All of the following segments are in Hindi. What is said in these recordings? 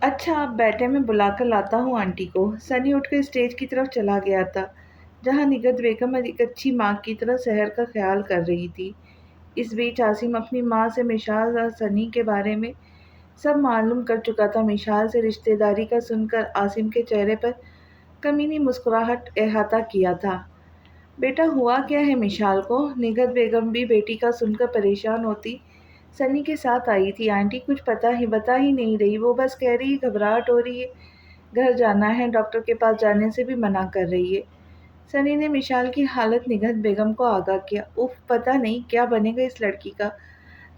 अच्छा, आप बैठे, मैं बुलाकर लाता हूँ आंटी को। सनी उठकर स्टेज की तरफ चला गया था, जहाँ निगत बेगम एक अच्छी माँ की तरह सहर का ख्याल कर रही थी। इस बीच आसिम अपनी माँ से मिशाल और सनी के बारे में सब मालूम कर चुका था। मिशाल से रिश्तेदारी का सुनकर आसिम के चेहरे पर कमीनी मुस्कुराहट अहाता किया था। बेटा, हुआ क्या है मिशाल को? निगत बेगम भी बेटी का सुनकर परेशान होती सनी के साथ आई थी। आंटी कुछ बता ही नहीं रही, वो बस कह रही घबराहट हो रही है, घर जाना है, डॉक्टर के पास जाने से भी मना कर रही है। सनी ने मिशाल की हालत निगत बेगम को आगाह किया। उफ, पता नहीं क्या बनेगा इस लड़की का,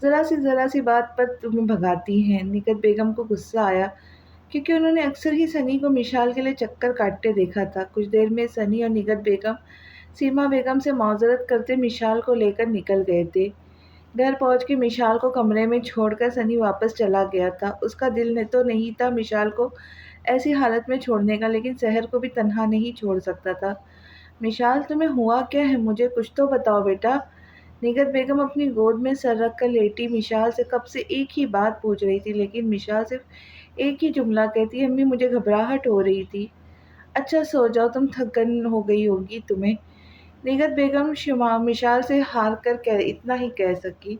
ज़रा सी बात पर तुम्हें भगाती हैं। निगत बेगम को गुस्सा आया, क्योंकि उन्होंने अक्सर ही सनी को मिशाल के लिए चक्कर काटते देखा था। कुछ देर में सनी और निगत बेगम सीमा बेगम से माजरत करते मिशाल को लेकर निकल गए थे। घर पहुंच के मिशाल को कमरे में छोड़कर सनी वापस चला गया था। उसका दिल ने तो नहीं था मिशाल को ऐसी हालत में छोड़ने का, लेकिन सहर को भी तन्हा नहीं छोड़ सकता था। मिशाल, तुम्हें हुआ क्या है? मुझे कुछ तो बताओ बेटा। निगत बेगम अपनी गोद में सर रख कर लेटी मिशाल से कब से एक ही बात पूछ रही थी, लेकिन मिशाल सिर्फ एक ही जुमला कहती, अम्मी मुझे घबराहट हो रही थी। अच्छा, सो जाओ, तुम थकन हो गई होगी तुम्हें। निगत बेगम मिशाल से हार कर इतना ही कह सकी।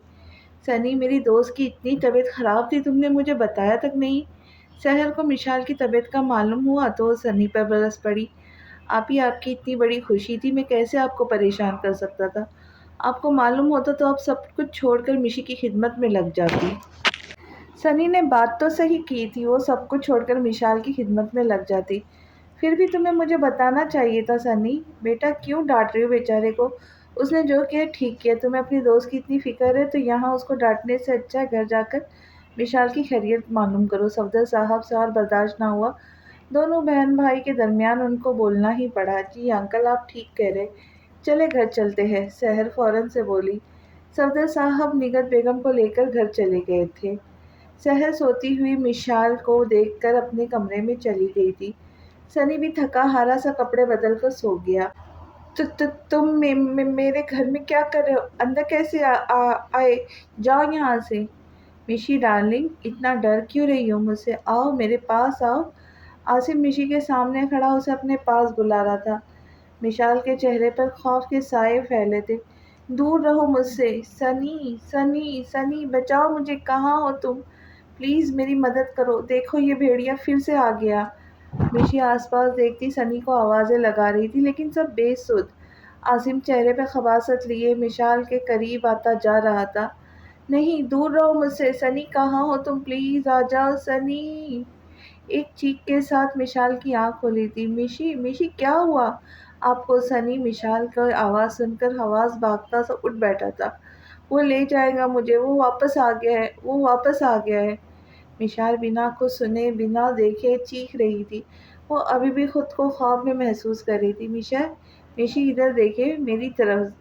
सनी, मेरी दोस्त की इतनी तबीयत खराब थी, तुमने मुझे बताया तक नहीं। सहर को मिशाल की तबीयत का मालूम हुआ तो सनी पर बरस पड़ी। आप ही आपकी इतनी बड़ी खुशी थी, मैं कैसे आपको परेशान कर सकता था? आपको मालूम होता तो आप सब कुछ छोड़कर मिशी की खिदमत में लग जाती। सनी ने बात तो सही की थी, वो सब कुछ छोड़कर मिशाल की खिदमत में लग जाती। फिर भी तुम्हें मुझे बताना चाहिए था सनी। बेटा, क्यों डांट रही हो बेचारे को? उसने जो किया ठीक किया। तुम्हें अपनी दोस्त की इतनी फिक्र है तो यहाँ उसको डांटने से अच्छा है घर जाकर विशाल की खैरियत मालूम करो। सफदर साहब से और बर्दाश्त ना हुआ। दोनों बहन भाई के दरमियान उनको बोलना ही पड़ा। जी अंकल, आप ठीक कह रहे, चले घर चलते हैं, सहर फौरन से बोली। सफदर साहब निगत बेगम को लेकर घर चले गए थे। सहर सोती हुई मिशाल को देखकर अपने कमरे में चली गई थी। सनी भी थका हारा सा कपड़े बदल कर सो गया। तुम मेरे घर में क्या कर रहे हो? अंदर कैसे आए? जाओ यहाँ से। मिशी डार्लिंग, इतना डर क्यों रही हो मुझसे? आओ मेरे पास आओ। आसिम मिशी के सामने खड़ा उसे अपने पास बुला रहा था। मिशाल के चेहरे पर खौफ के साए फैले थे। दूर रहो मुझसे। सनी, सनी, सनी, बचाओ मुझे, कहाँ हो तुम? प्लीज़ मेरी मदद करो, देखो ये भेड़िया फिर से आ गया। मिशी आसपास देखती सनी को आवाज़ें लगा रही थी, लेकिन सब बेसुध। आसिम चेहरे पर खबासत लिए मिशाल के करीब आता जा रहा था। नहीं, दूर रहो मुझसे। सनी, कहाँ हो तुम? प्लीज़ आ जाओ सनी। एक चीख के साथ मिशाल की आंख खुली थी। मिशी, मिशी, क्या हुआ आपको? सनी मिशाल का आवाज़ सुनकर हवास भागता सा उठ बैठा था। वो ले जाएगा मुझे, वो वापस आ गया है, वो वापस आ गया है। मिशाल बिना कुछ सुने बिना देखे चीख रही थी। वो अभी भी खुद को ख्वाब में महसूस कर रही थी। मिशी, इधर देखे, मेरी तरफ।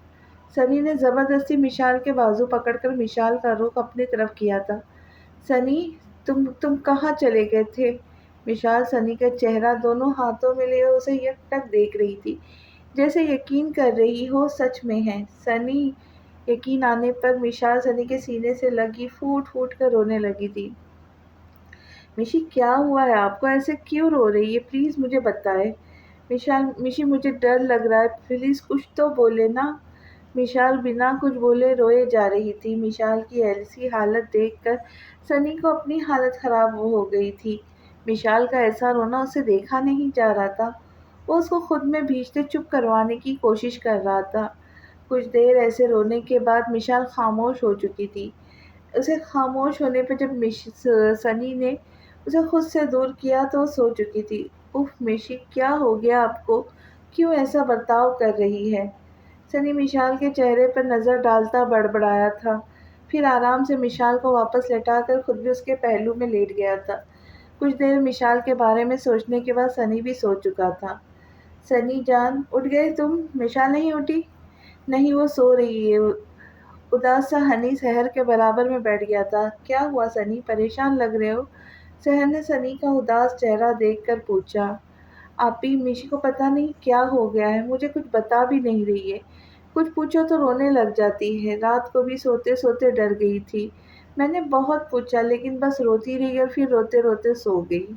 सनी ने ज़बरदस्ती मिशाल के बाजू पकड़कर मिशाल का रुख अपनी तरफ किया था। सनी, तुम कहाँ चले गए थे? मिशाल सनी का चेहरा दोनों हाथों में लिए उसे एकटक देख रही थी, जैसे यकीन कर रही हो सच में है। सनी, यकीन आने पर मिशाल सनी के सीने से लगी फूट फूट कर रोने लगी थी। मिशी, क्या हुआ है आपको? ऐसे क्यों रो रही है? प्लीज़ मुझे बताएं। मिशी, मुझे डर लग रहा है, प्लीज़ कुछ तो बोले ना। मिशाल बिना कुछ बोले रोए जा रही थी। मिशाल की ऐसी हालत देखकर सनी को अपनी हालत खराब हो गई थी। मिशाल का ऐसा रोना उसे देखा नहीं जा रहा था। वो उसको खुद में भीजते चुप करवाने की कोशिश कर रहा था। कुछ देर ऐसे रोने के बाद मिशाल खामोश हो चुकी थी। उसे खामोश होने पर जब सनी ने उसे खुद से दूर किया तो वो सो चुकी थी। उफ मिशी, क्या हो गया आपको? क्यों ऐसा बर्ताव कर रही है? सनी मिशाल के चेहरे पर नज़र डालता बड़बड़ाया था। फिर आराम से मिशाल को वापस लेटाकर खुद भी उसके पहलू में लेट गया था। कुछ देर मिशाल के बारे में सोचने के बाद सनी भी सो चुका था। सनी जान, उठ गए तुम? मिशाल नहीं उठी। नहीं, वो सो रही है। उदास सा हनी सहर के बराबर में बैठ गया था। क्या हुआ सनी, परेशान लग रहे हो? सहर ने सनी का उदास चेहरा देखकर पूछा। आप ही, मिशी को पता नहीं क्या हो गया है, मुझे कुछ बता भी नहीं रही है। कुछ पूछो तो रोने लग जाती है। रात को भी सोते सोते डर गई थी। मैंने बहुत पूछा लेकिन बस रोती रही और फिर रोते-रोते सो गई।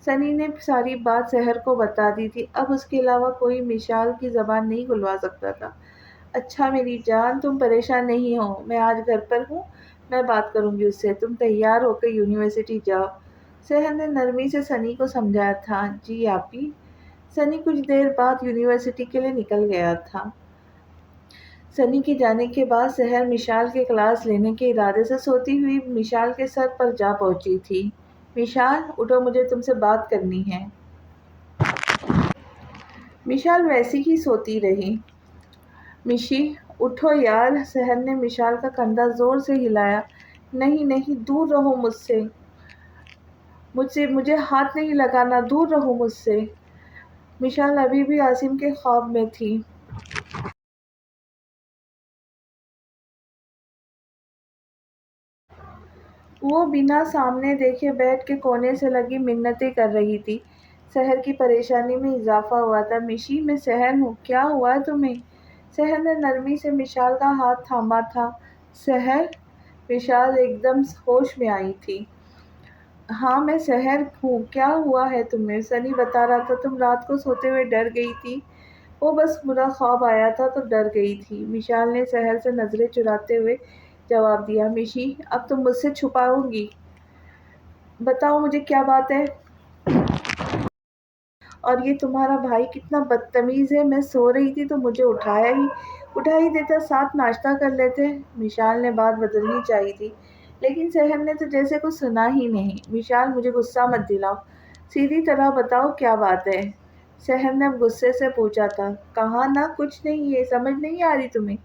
सनी ने सारी बात सहर को बता दी थी। अब उसके अलावा कोई मिशाल की ज़बान नहीं खुलवा सकता था। अच्छा मेरी जान, तुम परेशान नहीं हो। मैं आज घर पर हूँ, मैं बात करूँगी उससे। तुम तैयार होकर यूनिवर्सिटी जाओ। सहर ने नरमी से सनी को समझाया था। जी आपी। सनी कुछ देर बाद यूनिवर्सिटी के लिए निकल गया था। सनी के जाने के बाद सहर मिशाल के क्लास लेने के इरादे से सोती हुई मिशाल के सर पर जा पहुंची थी। मिशाल, उठो, मुझे तुमसे बात करनी है। मिशाल वैसी ही सोती रही। मिशी, उठो यार, सहर ने मिशाल का कंधा जोर से हिलाया। नहीं नहीं, दूर रहो मुझसे। मुझसे मुझे हाथ नहीं लगाना, दूर रहो मुझसे। मिशाल अभी भी आसिम के ख्वाब में थी। वो बिना सामने देखे बेड के कोने से लगी मिन्नतें कर रही थी। सहर की परेशानी में इजाफा हुआ था। मिशी, मैं सहर हूँ, क्या हुआ है तुम्हें? सहर ने नरमी से मिशाल का हाथ थामा था। सहर? विशाल एकदम होश में आई थी। हाँ, मैं सहर हूँ, क्या हुआ है तुम्हें? सनी बता रहा था तुम रात को सोते हुए डर गई थी। वो बस बुरा ख्वाब आया था तो डर गई थी। मिशाल ने सहर से नजरें चुराते हुए जवाब दिया। मिशी, अब तुम मुझसे छुपाओगी? बताओ मुझे क्या बात है। और ये तुम्हारा भाई कितना बदतमीज है। मैं सो रही थी तो मुझे उठा ही देता, साथ नाश्ता कर लेते। विशाल ने बात बदलनी चाहिए थी लेकिन सहर ने तो जैसे कुछ सुना ही नहीं। विशाल, मुझे गुस्सा मत दिलाओ, सीधी तरह बताओ क्या बात है। सहर ने अब गुस्से से पूछा था। कहा ना कुछ नहीं, ये समझ नहीं आ रही तुम्हें?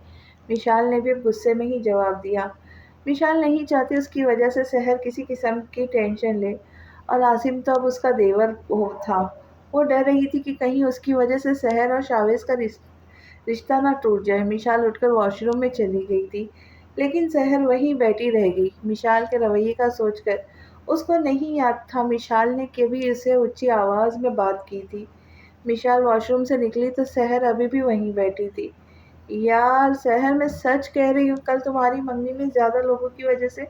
विशाल ने भी अब गुस्से में ही जवाब दिया। विशाल नहीं चाहती उसकी वजह से सहर किसी किस्म की टेंशन ले, और आसिम तो अब उसका देवर हो था। वो डर रही थी कि कहीं उसकी वजह से सहर और शावेज का रिश्ता ना टूट जाए। मिशाल उठकर वॉशरूम में चली गई थी लेकिन सहर वहीं बैठी रह गई। मिशाल के रवैये का सोचकर उसको नहीं याद था मिशाल ने कभी उसे ऊंची आवाज़ में बात की थी। मिशाल वॉशरूम से निकली तो सहर अभी भी वहीं बैठी थी। यार सहर, मैं सच कह रही हूँ, कल तुम्हारी मंगनी में ज़्यादा लोगों की वजह से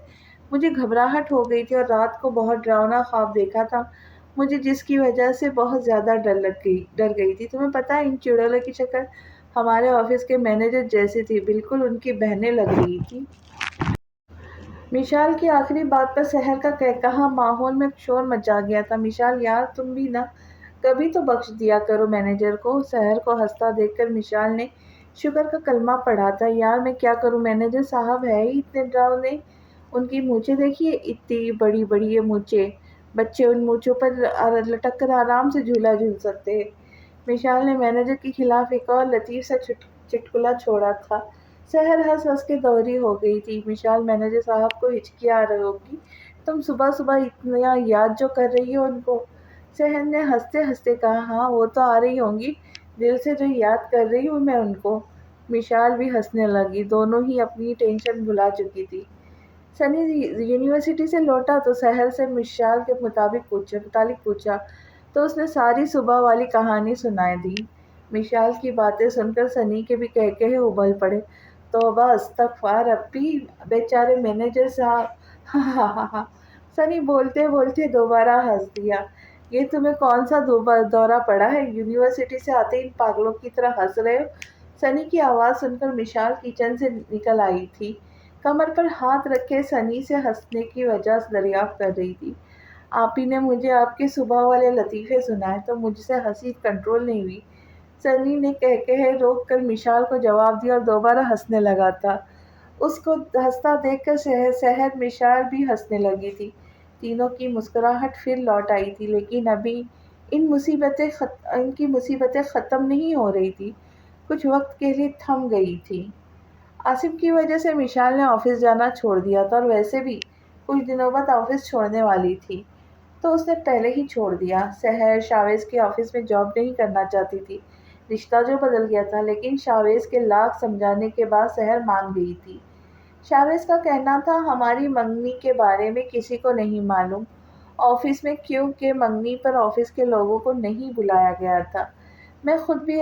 मुझे घबराहट हो गई थी और रात को बहुत डरावना ख्वाब देखा था मुझे, जिसकी वजह से बहुत ज़्यादा डर गई थी। तुम्हें पता है इन चुड़ैलों की शक्ल हमारे ऑफिस के मैनेजर जैसी थी, बिल्कुल उनकी बहनें लग रही थी। मिशाल की आखिरी बात पर सहर का कहकहा माहौल में शोर मचा गया था। मिशाल यार, तुम भी ना कभी तो बख्श दिया करो मैनेजर को। सहर को हंसता देखकर मिशाल ने शुक्र का कलमा पढ़ा था। यार मैं क्या करूं, मैनेजर साहब है ही इतने डरावने। उनकी मूछें देखिए, इतनी बड़ी बड़ी ये मूछें। बच्चे उन मूछों पर लटक कर आराम से झूला झूल सकते हैं। मिशाल ने मैनेजर के खिलाफ एक और लतीफ़ सा चुटकुला छोड़ा था। सहर हँस हँस के दोहरी हो गई थी। मिशाल, मैनेजर साहब को हिचकी आ रही होगी, तुम सुबह सुबह इतना याद जो कर रही हो उनको। सहर ने हंसते हंसते कहा, हाँ वो तो आ रही होंगी, दिल से जो याद कर रही हूँ मैं उनको। मिशाल भी हंसने लगी, दोनों ही अपनी टेंशन भुला चुकी थी। सनी यूनिवर्सिटी से लौटा तो सहर से मिशाल के मुतालिक पूछा तो उसने सारी सुबह वाली कहानी सुनाई दी। मिशाल की बातें सुनकर सनी के भी कहकहे उबल पड़े। तौबा अस्तगफार अप्पी, बेचारे मैनेजर साहब। हा हा हा हा। सनी बोलते बोलते दोबारा हंस दिया। ये तुम्हें कौन सा दौरा पड़ा है, यूनिवर्सिटी से आते इन पागलों की तरह हंस रहे हो? सनी की आवाज़ सुनकर मिशाल किचन से निकल आई थी। कमर पर हाथ रखे सनी से हंसने की वजह दरियाफ्त कर रही थी। आप ही ने मुझे आपके सुबह वाले लतीफ़े सुनाए तो मुझसे हंसी कंट्रोल नहीं हुई। सनी ने कह रोक कर मिशाल को जवाब दिया और दोबारा हंसने लगा था। उसको हंसता देखकर सहर मिशाल भी हंसने लगी थी। तीनों की मुस्कुराहट फिर लौट आई थी लेकिन अभी इनकी मुसीबतें ख़त्म नहीं हो रही थी, कुछ वक्त के लिए थम गई थी। आसिफ की वजह से मिशाल ने ऑफिस जाना छोड़ दिया था और वैसे भी कुछ दिनों बाद ऑफिस छोड़ने वाली थी तो उसने पहले ही छोड़ दिया। सहर शावेज के ऑफिस में जॉब नहीं करना चाहती थी। रिश्ता जो बदल गया था लेकिन शावेज के लाख समझाने के बाद सहर मान गई थी। शावेज का कहना था हमारी मंगनी के बारे में किसी को नहीं मालूम ऑफिस में, क्योंकि मंगनी पर ऑफिस के लोगों को नहीं बुलाया गया था। मैं खुद भी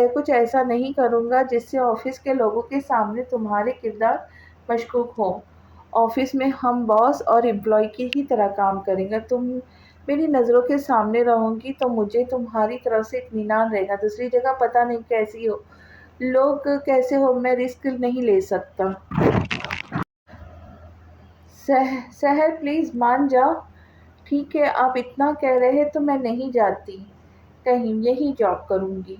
कुछ ऐसा नहीं करूँगा जिससे ऑफिस के लोगों के सामने तुम्हारे किरदार मशकूक हो। ऑफिस में हम बॉस और एम्प्लॉय की ही तरह काम करेंगे। तुम मेरी नज़रों के सामने रहोगी तो मुझे तुम्हारी तरफ से इत्मीनान रहेगा। दूसरी जगह पता नहीं कैसी हो, लोग कैसे हो, मैं रिस्क नहीं ले सकता। सहर प्लीज़ मान जाओ। ठीक है, आप इतना कह रहे हैं तो मैं नहीं जाती कहीं, यही जॉब करूँगी।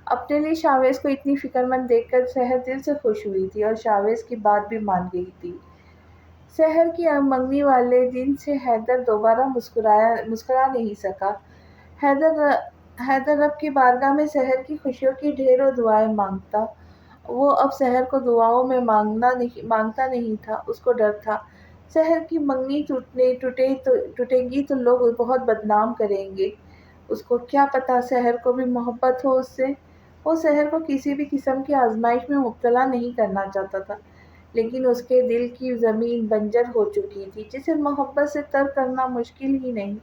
अपने लिए शावेज़ को इतनी फ़िक्रमंद देखकर सहर दिल से खुश हुई थी और शावेज़ की बात भी मान गई थी। सहर की मंगनी वाले दिन से हैदर दोबारा मुस्कुरा नहीं सका। हैदर हैदर रब की बारगाह में सहर की खुशियों की ढेरों दुआएं मांगता। वो अब सहर को दुआओं में मांगता नहीं था, उसको डर था। सहर की मंगनी टूटेगी तो लोग बहुत बदनाम करेंगे। उसको क्या पता सहर को भी मोहब्बत हो उससे। वो सहर को किसी भी किस्म की आजमाइश में मुब्तला नहीं करना चाहता था, लेकिन उसके दिल की ज़मीन बंजर हो चुकी थी, जिसे मोहब्बत से तर करना मुश्किल ही नहीं,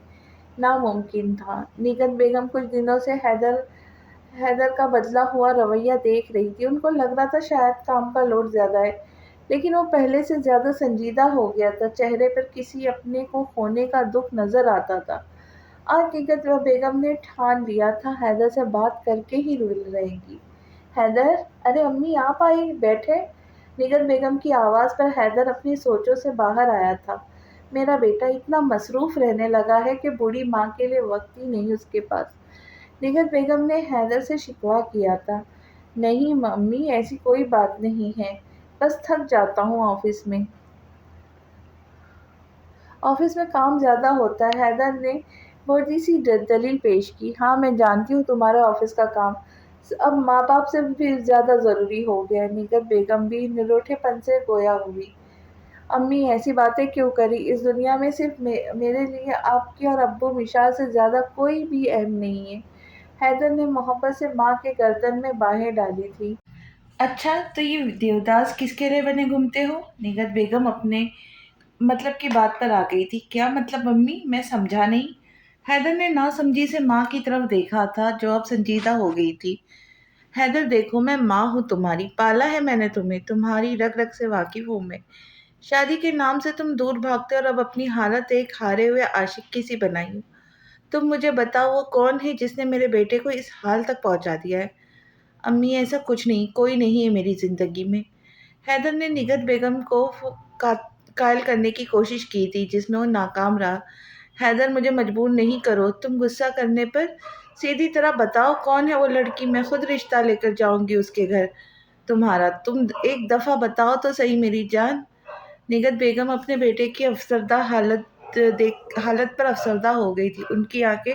नामुमकिन था। निगत बेगम कुछ दिनों से हैदर का बदला हुआ रवैया देख रही थी। उनको लग रहा था शायद काम का लोड ज़्यादा है, लेकिन वो पहले से ज़्यादा संजीदा हो गया था। चेहरे पर किसी अपने को खोने का दुख नज़र आता था। आज निगत बेगम ने ठान लिया था हैदर से बात करके ही रूल रहेगी। हैदर, अरे अम्मी आप आई, बैठे। निगत बेगम की आवाज़ पर हैदर अपनी सोचों से बाहर आया था। मेरा बेटा इतना मसरूफ़ रहने लगा है कि बूढ़ी माँ के लिए वक्त ही नहीं उसके पास। निगत बेगम ने हैदर से शिकवा किया था। नहीं मम्मी, ऐसी कोई बात नहीं है, बस थक जाता हूँ ऑफिस में काम ज़्यादा होता है। हैदर ने बड़ी सी दलील पेश की। हाँ मैं जानती हूँ तुम्हारे ऑफिस का काम अब माँ बाप से भी ज़्यादा ज़रूरी हो गया है। निगत बेगम भी निरोठेपन से गोया हुई। अम्मी ऐसी बातें क्यों करी? इस दुनिया में सिर्फ मेरे लिए आपकी और अब्बू मिशाल से ज़्यादा कोई भी अहम नहीं है। हैदर ने मोहब्बत से माँ के गर्दन में बाहें डाली थी। अच्छा, तो ये देवदास किसके लिए बने घूमते हो? निगत बेगम अपने मतलब की बात पर आ गई थी। क्या मतलब मम्मी, मैं समझा नहीं। हैदर ने नासमझी से माँ की तरफ देखा था, जो अब संजीदा हो गई थी। हैदर देखो, मैं माँ हूँ तुम्हारी, पाला है मैंने तुम्हें, तुम्हारी रग रग से वाकिफ हूँ मैं। शादी के नाम से तुम दूर भागते और अब अपनी हालत एक हारे हुए आशिक की सी बनाई हो। तुम मुझे बताओ, वो कौन है जिसने मेरे बेटे को इस हाल तक पहुंचा दिया है? अम्मी ऐसा कुछ नहीं, कोई नहीं है मेरी ज़िंदगी में। हैदर ने निगत बेगम को का, कायल करने की कोशिश की थी, जिसमें वो नाकाम रहा। हैदर मुझे मजबूर नहीं करो, तुम गुस्सा करने पर सीधी तरह बताओ कौन है वो लड़की, मैं खुद रिश्ता लेकर जाऊंगी उसके घर तुम्हारा। तुम एक दफ़ा बताओ तो सही मेरी जान। निगत बेगम अपने बेटे की अफसरदा हालत पर अफसरदा हो गई थी। उनकी आंखें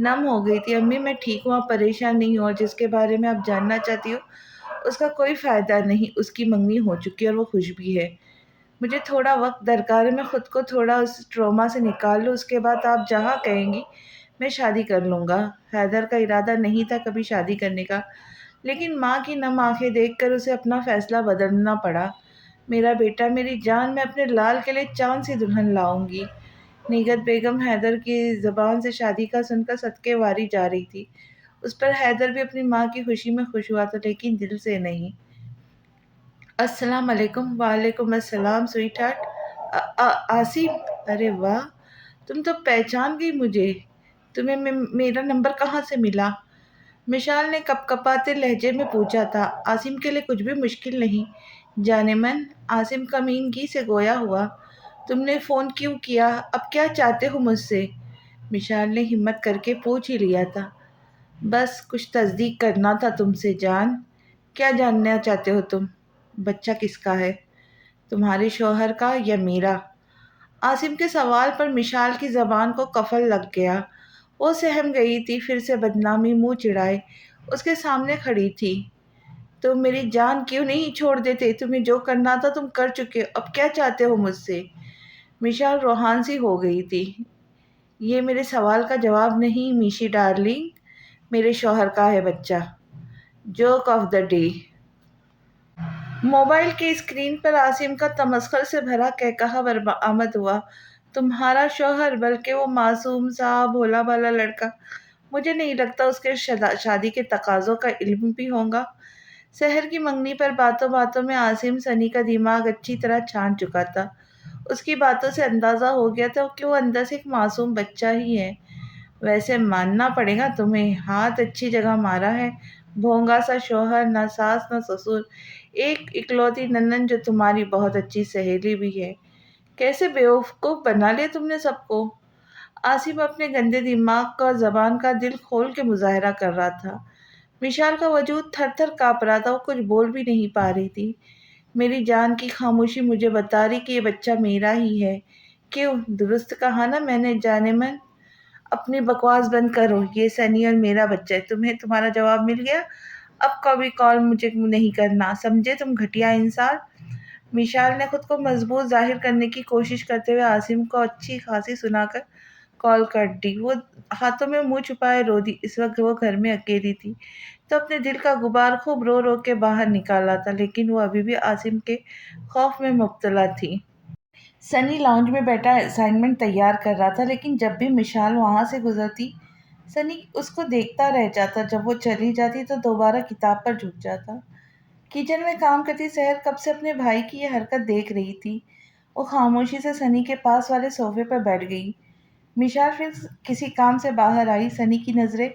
नम हो गई थी। अम्मी मैं ठीक हूँ, आप परेशान नहीं हो, और जिसके बारे में आप जानना चाहती हो उसका कोई फ़ायदा नहीं। उसकी मंगनी हो चुकी है और वो खुश भी है। मुझे थोड़ा वक्त दरकार है, मैं खुद को थोड़ा उस ट्रॉमा से निकाल लूँ, उसके बाद आप जहाँ कहेंगी मैं शादी कर लूँगा। हैदर का इरादा नहीं था कभी शादी करने का, लेकिन माँ की नम आंखें देखकर उसे अपना फैसला बदलना पड़ा। मेरा बेटा, मेरी जान, मैं अपने लाल के लिए चाँद सी दुल्हन लाऊंगी। निगत बेगम हैदर की ज़बान से शादी का सुनकर सदके वारी जा रही थी। उस पर हैदर भी अपनी माँ की खुशी में खुश हुआ था, लेकिन दिल से नहीं। अस्सलाम वालेकुम। वालेकुम अस्सलाम स्वीट हार्ट। आसिम, अरे वाह, तुम तो पहचान गई मुझे। तुम्हें मेरा नंबर कहाँ से मिला? मिशाल ने कपकपाते लहजे में पूछा था। आसिम के लिए कुछ भी मुश्किल नहीं, जाने मन। आसिम कमीनगी से गोया हुआ। तुमने फ़ोन क्यों किया? अब क्या चाहते हो मुझसे? मिशाल ने हिम्मत करके पूछ ही लिया था। बस कुछ तस्दीक करना था तुमसे जान। क्या जानना चाहते हो तुम? बच्चा किसका है, तुम्हारे शौहर का या मेरा? आसिम के सवाल पर मिशाल की ज़बान को कफल लग गया। वो सहम गई थी, फिर से बदनामी मुंह चिढ़ाए उसके सामने खड़ी थी। तुम मेरी जान क्यों नहीं छोड़ देते? तुम्हें जो करना था तुम कर चुके हो, अब क्या चाहते हो मुझसे? मिशाल रूहान सी हो गई थी। ये मेरे सवाल का जवाब नहीं मीशी डार्लिंग, मेरे शौहर का है बच्चा। Joke of the day. Mobile की स्क्रीन पर आसिम का तमस्खुर से भरा कहकहा बरामद हुआ। तुम्हारा शौहर? बल्कि वो मासूम सा भोला भाला लड़का। मुझे नहीं लगता उसके शादी के तकाज़ों का इल्म भी होगा। शहर की मंगनी पर बातों बातों में आसिम सनी का दिमाग अच्छी तरह छान चुका था। उसकी बातों से अंदाज़ा हो गया था कि वो अंदर से एक मासूम बच्चा ही है। वैसे मानना पड़ेगा तुम्हें, हाथ अच्छी जगह मारा है। भोंगा सा शौहर, ना सास ना ससुर, एक इकलौती ननंद जो तुम्हारी बहुत अच्छी सहेली भी है। कैसे बेवकूफ़ बना लिया तुमने सबको। आसिफ अपने गंदे दिमाग का और ज़बान का दिल खोल के मुज़ाहरा कर रहा था। विशाल का वजूद थर-थर काँप रहा था, वो कुछ बोल भी नहीं पा रही थी। मेरी जान की खामोशी मुझे बता रही कि ये बच्चा मेरा ही है। क्यों? दुरुस्त कहा ना मैंने जानेमन। अपनी बकवास बंद करो, ये सनी और मेरा बच्चा है। तुम्हें तुम्हारा जवाब मिल गया। अब कभी कॉल मुझे नहीं करना, समझे तुम घटिया इंसान। विशाल ने खुद को मजबूत जाहिर करने की कोशिश करते हुए आसिम को अच्छी खासी सुनाकर कॉल कर दी। वो हाथों में मुंह छुपाए रो दी। इस वक्त वो घर में अकेली थी, तो अपने दिल का गुबार खूब रो रो के बाहर निकाला था, लेकिन वो अभी भी आसिम के खौफ में मुब्तला थी। सनी लाउंज में बैठा असाइनमेंट तैयार कर रहा था, लेकिन जब भी मिशाल वहाँ से गुजरती, सनी उसको देखता रह जाता। जब वो चली जाती तो दोबारा किताब पर झुक जाता। किचन में काम करती सहर कब से अपने भाई की ये हरकत देख रही थी। वो खामोशी से सनी के पास वाले सोफे पर बैठ गई। मिशाल फिर किसी काम से बाहर आई। सनी की नज़रें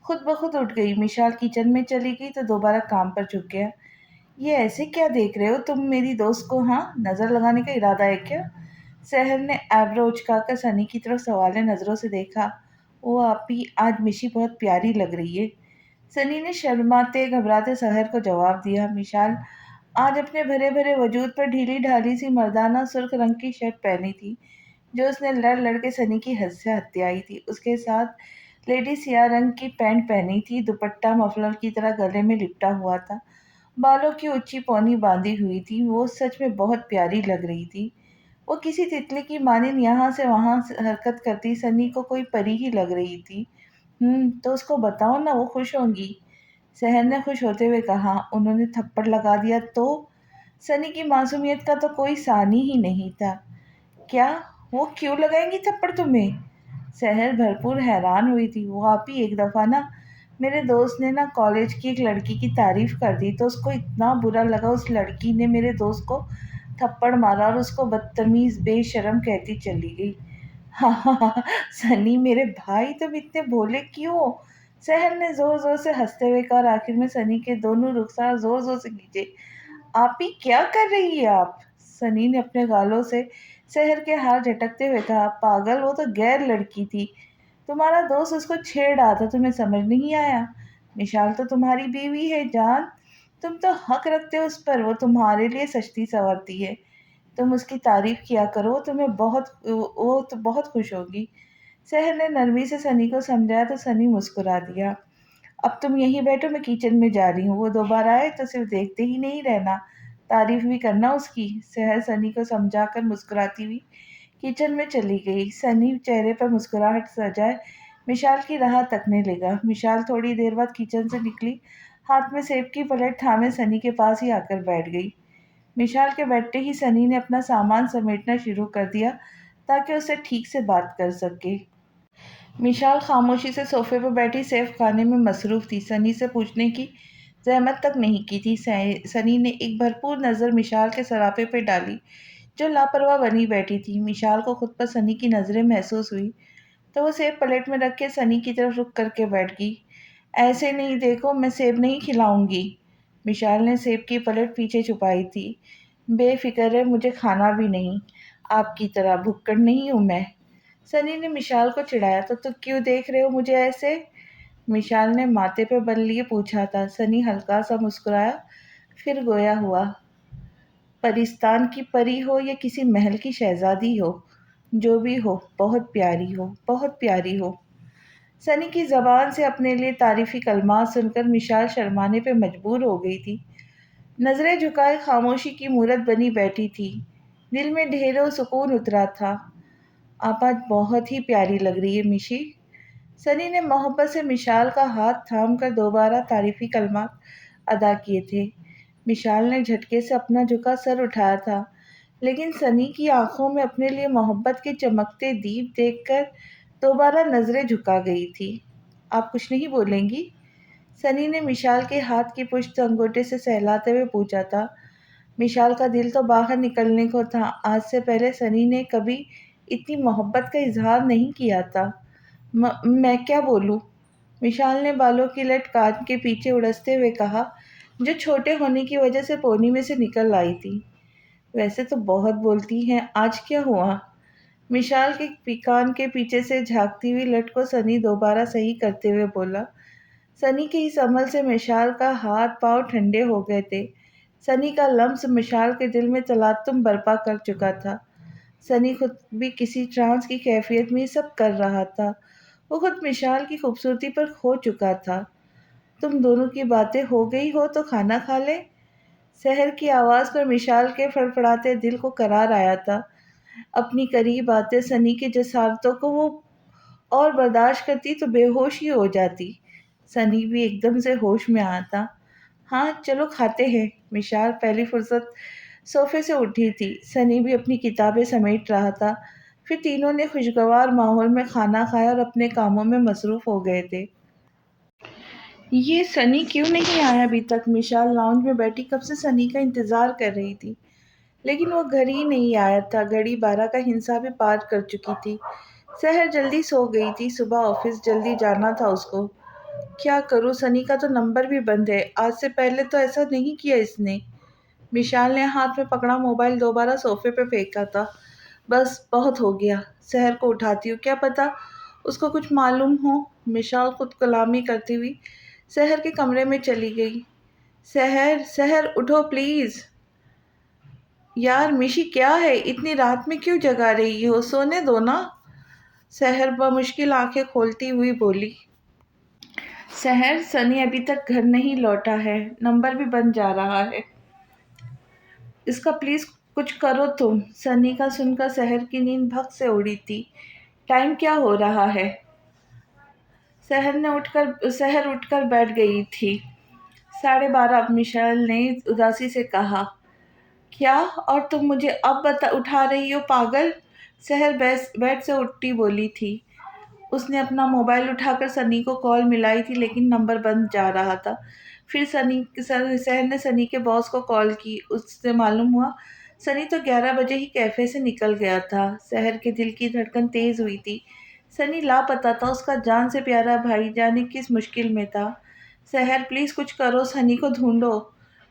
खुद ब खुद उठ गई। मिशाल किचन में चली गई तो दोबारा काम पर झुक गया। ये ऐसे क्या देख रहे हो तुम मेरी दोस्त को? हाँ, नज़र लगाने का इरादा है क्या? सहर ने एब्रो उचकाकर सनी की तरफ सवाले नज़रों से देखा। वो आपी, आज मिशी बहुत प्यारी लग रही है। सनी ने शर्माते घबराते सहर को जवाब दिया। मिशाल आज अपने भरे भरे वजूद पर ढीली ढाली सी मर्दाना सुर्ख रंग की शर्ट पहनी थी, जो उसने लड़ लड़ के सनी की हद से हत्याई थी। उसके साथ लेडी सियाह रंग की पैंट पहनी थी। दुपट्टा मफलर की तरह गले में लिपटा हुआ था। बालों की ऊंची पौनी बांधी हुई थी। वो सच में बहुत प्यारी लग रही थी। वो किसी तितली की मानिंद यहाँ से वहाँ से हरकत करती सनी को कोई परी ही लग रही थी। तो उसको बताओ ना, वो खुश होंगी। सहर ने खुश होते हुए कहा। उन्होंने थप्पड़ लगा दिया तो? सनी की मासूमियत का तो कोई सानी ही नहीं था। क्या? वो क्यों लगाएंगी थप्पड़ तुम्हें? सहर भरपूर हैरान हुई थी। वो आप ही एक दफ़ा ना, मेरे दोस्त ने ना कॉलेज की एक लड़की की तारीफ कर दी तो उसको इतना बुरा लगा, उस लड़की ने मेरे दोस्त को थप्पड़ मारा और उसको बदतमीज़ बेशरम कहती चली गई। हाँ हाँ हाँ, सनी मेरे भाई तुम इतने भोले क्यों हो? सहर ने जोर जोर से हंसते हुए कहा और आखिर में सनी के दोनों रुखसार जोर जोर से खींचे। आप ही क्या कर रही है आप? सनी ने अपने गालों से शहर के हार झटकते हुए कहा। पागल, वो तो गैर लड़की थी। तुम्हारा दोस्त उसको छेड़ रहा था, तुम्हें समझ नहीं आया? मिशाल तो तुम्हारी बीवी है जान। तुम तो हक रखते हो उस पर, वो तुम्हारे लिए सजती संवरती है। तुम उसकी तारीफ किया करो, वो तो बहुत खुश होगी। शहर ने नरमी से सनी को समझाया तो सनी मुस्कुरा दिया। अब तुम यहीं बैठो, मैं किचन में जा रही हूँ। वो दोबारा आए तो सिर्फ देखते ही नहीं रहना, तारीफ भी करना उसकी। शहर सनी को समझाकर मुस्कुराती हुई किचन में चली गई। सनी चेहरे पर मुस्कुराहट सजाए मिशाल की राह तकने लगा। मिशाल थोड़ी देर बाद किचन से निकली, हाथ में सेब की प्लेट थामे सनी के पास ही आकर बैठ गई। मिशाल के बैठते ही सनी ने अपना सामान समेटना शुरू कर दिया ताकि उसे ठीक से बात कर सके। मिशाल खामोशी से सोफे पर बैठी सेब खाने में मसरूफ़ थी। सनी से पूछने की ज़हमत तक नहीं की थी। सनी ने एक भरपूर नज़र मिशाल के सरापे पे डाली, जो लापरवाह बनी बैठी थी। मिशाल को खुद पर सनी की नज़रें महसूस हुई, तो वो सेब प्लेट में रख के सनी की तरफ रुक करके बैठ गई। ऐसे नहीं, देखो मैं सेब नहीं खिलाऊंगी। मिशाल ने सेब की प्लेट पीछे छुपाई थी। बेफिक्र है, मुझे खाना भी नहीं। आपकी तरह भुक्कड़ नहीं हूँ मैं। सनी ने मिशाल को चिढ़ाया। तो क्यों देख रहे हो मुझे ऐसे? मिशाल ने माथे पे बल लिए पूछा था। सनी हल्का सा मुस्कुराया, फिर गोया हुआ। परिस्तान की परी हो या किसी महल की शहजादी हो, जो भी हो, बहुत प्यारी हो, बहुत प्यारी हो। सनी की जबान से अपने लिए तारीफी कलमात सुनकर मिशाल शर्माने पे मजबूर हो गई थी। नजरें झुकाए खामोशी की मूरत बनी बैठी थी। दिल में ढेरों सुकून उतरा था। आप आज बहुत ही प्यारी लग रही है मिशी। सनी ने मोहब्बत से मिशाल का हाथ थाम कर दोबारा तारीफी कलमात अदा किए थे। मिशाल ने झटके से अपना झुका सर उठाया था, लेकिन सनी की आंखों में अपने लिए मोहब्बत के चमकते दीप देखकर दोबारा नजरें झुका गई थी। आप कुछ नहीं बोलेंगी? सनी ने मिशाल के हाथ की पुश्त अंगूठे से सहलाते हुए पूछा था। विशाल का दिल तो बाहर निकलने को था। आज से पहले सनी ने कभी इतनी मोहब्बत का इजहार नहीं किया था। मैं क्या बोलूं? विशाल ने बालों की लट कान के पीछे उड़सते हुए कहा, जो छोटे होने की वजह से पोनी में से निकल आई थी। वैसे तो बहुत बोलती हैं, आज क्या हुआ? विशाल के कान के पीछे से झांकती हुई लट को सनी दोबारा सही करते हुए बोला। सनी के इस अमल से मिशाल का हाथ पांव ठंडे हो गए थे। सनी का लम्स मिशाल के दिल में तलातुम बर्पा कर चुका था। सनी खुद भी किसी ट्रांस की कैफियत में ये सब कर रहा था। वो खुद मिशाल की खूबसूरती पर खो चुका था। तुम दोनों की बातें हो गई हो तो खाना खा ले। शहर की आवाज़ पर मिशाल के फड़फड़ाते दिल को करार आया था। अपनी करीब आते सनी की जसारतों को वो और बर्दाश्त करती तो बेहोश ही हो जाती। सनी भी एकदम से होश में आता। हाँ चलो खाते हैं। विशाल पहली फुर्सत सोफे से उठी थी। सनी भी अपनी किताबें समेट रहा था। फिर तीनों ने खुशगवार माहौल में खाना खाया और अपने कामों में मसरूफ हो गए थे। ये सनी क्यों नहीं आया अभी तक? मिशाल लाउंज में बैठी कब से सनी का इंतजार कर रही थी, लेकिन वो घर ही नहीं आया था। घड़ी 12 का हिंसा भी पार कर चुकी थी। सहर जल्दी सो गई थी। सुबह ऑफिस जल्दी जाना था उसको। क्या करूं? सनी का तो नंबर भी बंद है। आज से पहले तो ऐसा नहीं किया इसने। विशाल ने हाथ में पकड़ा मोबाइल दोबारा सोफे पे फेंका था। बस बहुत हो गया। सहर को उठाती हूँ, क्या पता उसको कुछ मालूम हो। विशाल खुद कलामी करती हुई सहर के कमरे में चली गई। सहर सहर उठो प्लीज। यार मिशी क्या है? इतनी रात में क्यों जगा रही हो? सोने दो ना। सहर बमुश्किल आंखें खोलती हुई बोली। सहर, सनी अभी तक घर नहीं लौटा है। नंबर भी बंद जा रहा है। इसका प्लीज कुछ करो तुम। सनी का सुनकर सहर की नींद भग से उड़ी थी। टाइम क्या हो रहा है? सहर उठकर बैठ गई थी। 12:30। मिशेल ने उदासी से कहा। क्या? और तुम मुझे अब उठा रही हो पागल? सहर बेड से उठती बोली थी। उसने अपना मोबाइल उठाकर सनी को कॉल मिलाई थी, लेकिन नंबर बंद जा रहा था। फिर सहर ने सनी के बॉस को कॉल की। उससे मालूम हुआ सनी तो 11 बजे ही कैफे से निकल गया था। सहर के दिल की धड़कन तेज हुई थी। सनी लापता था। उसका जान से प्यारा भाई जाने किस मुश्किल में था। सहर प्लीज कुछ करो, सनी को ढूंढो।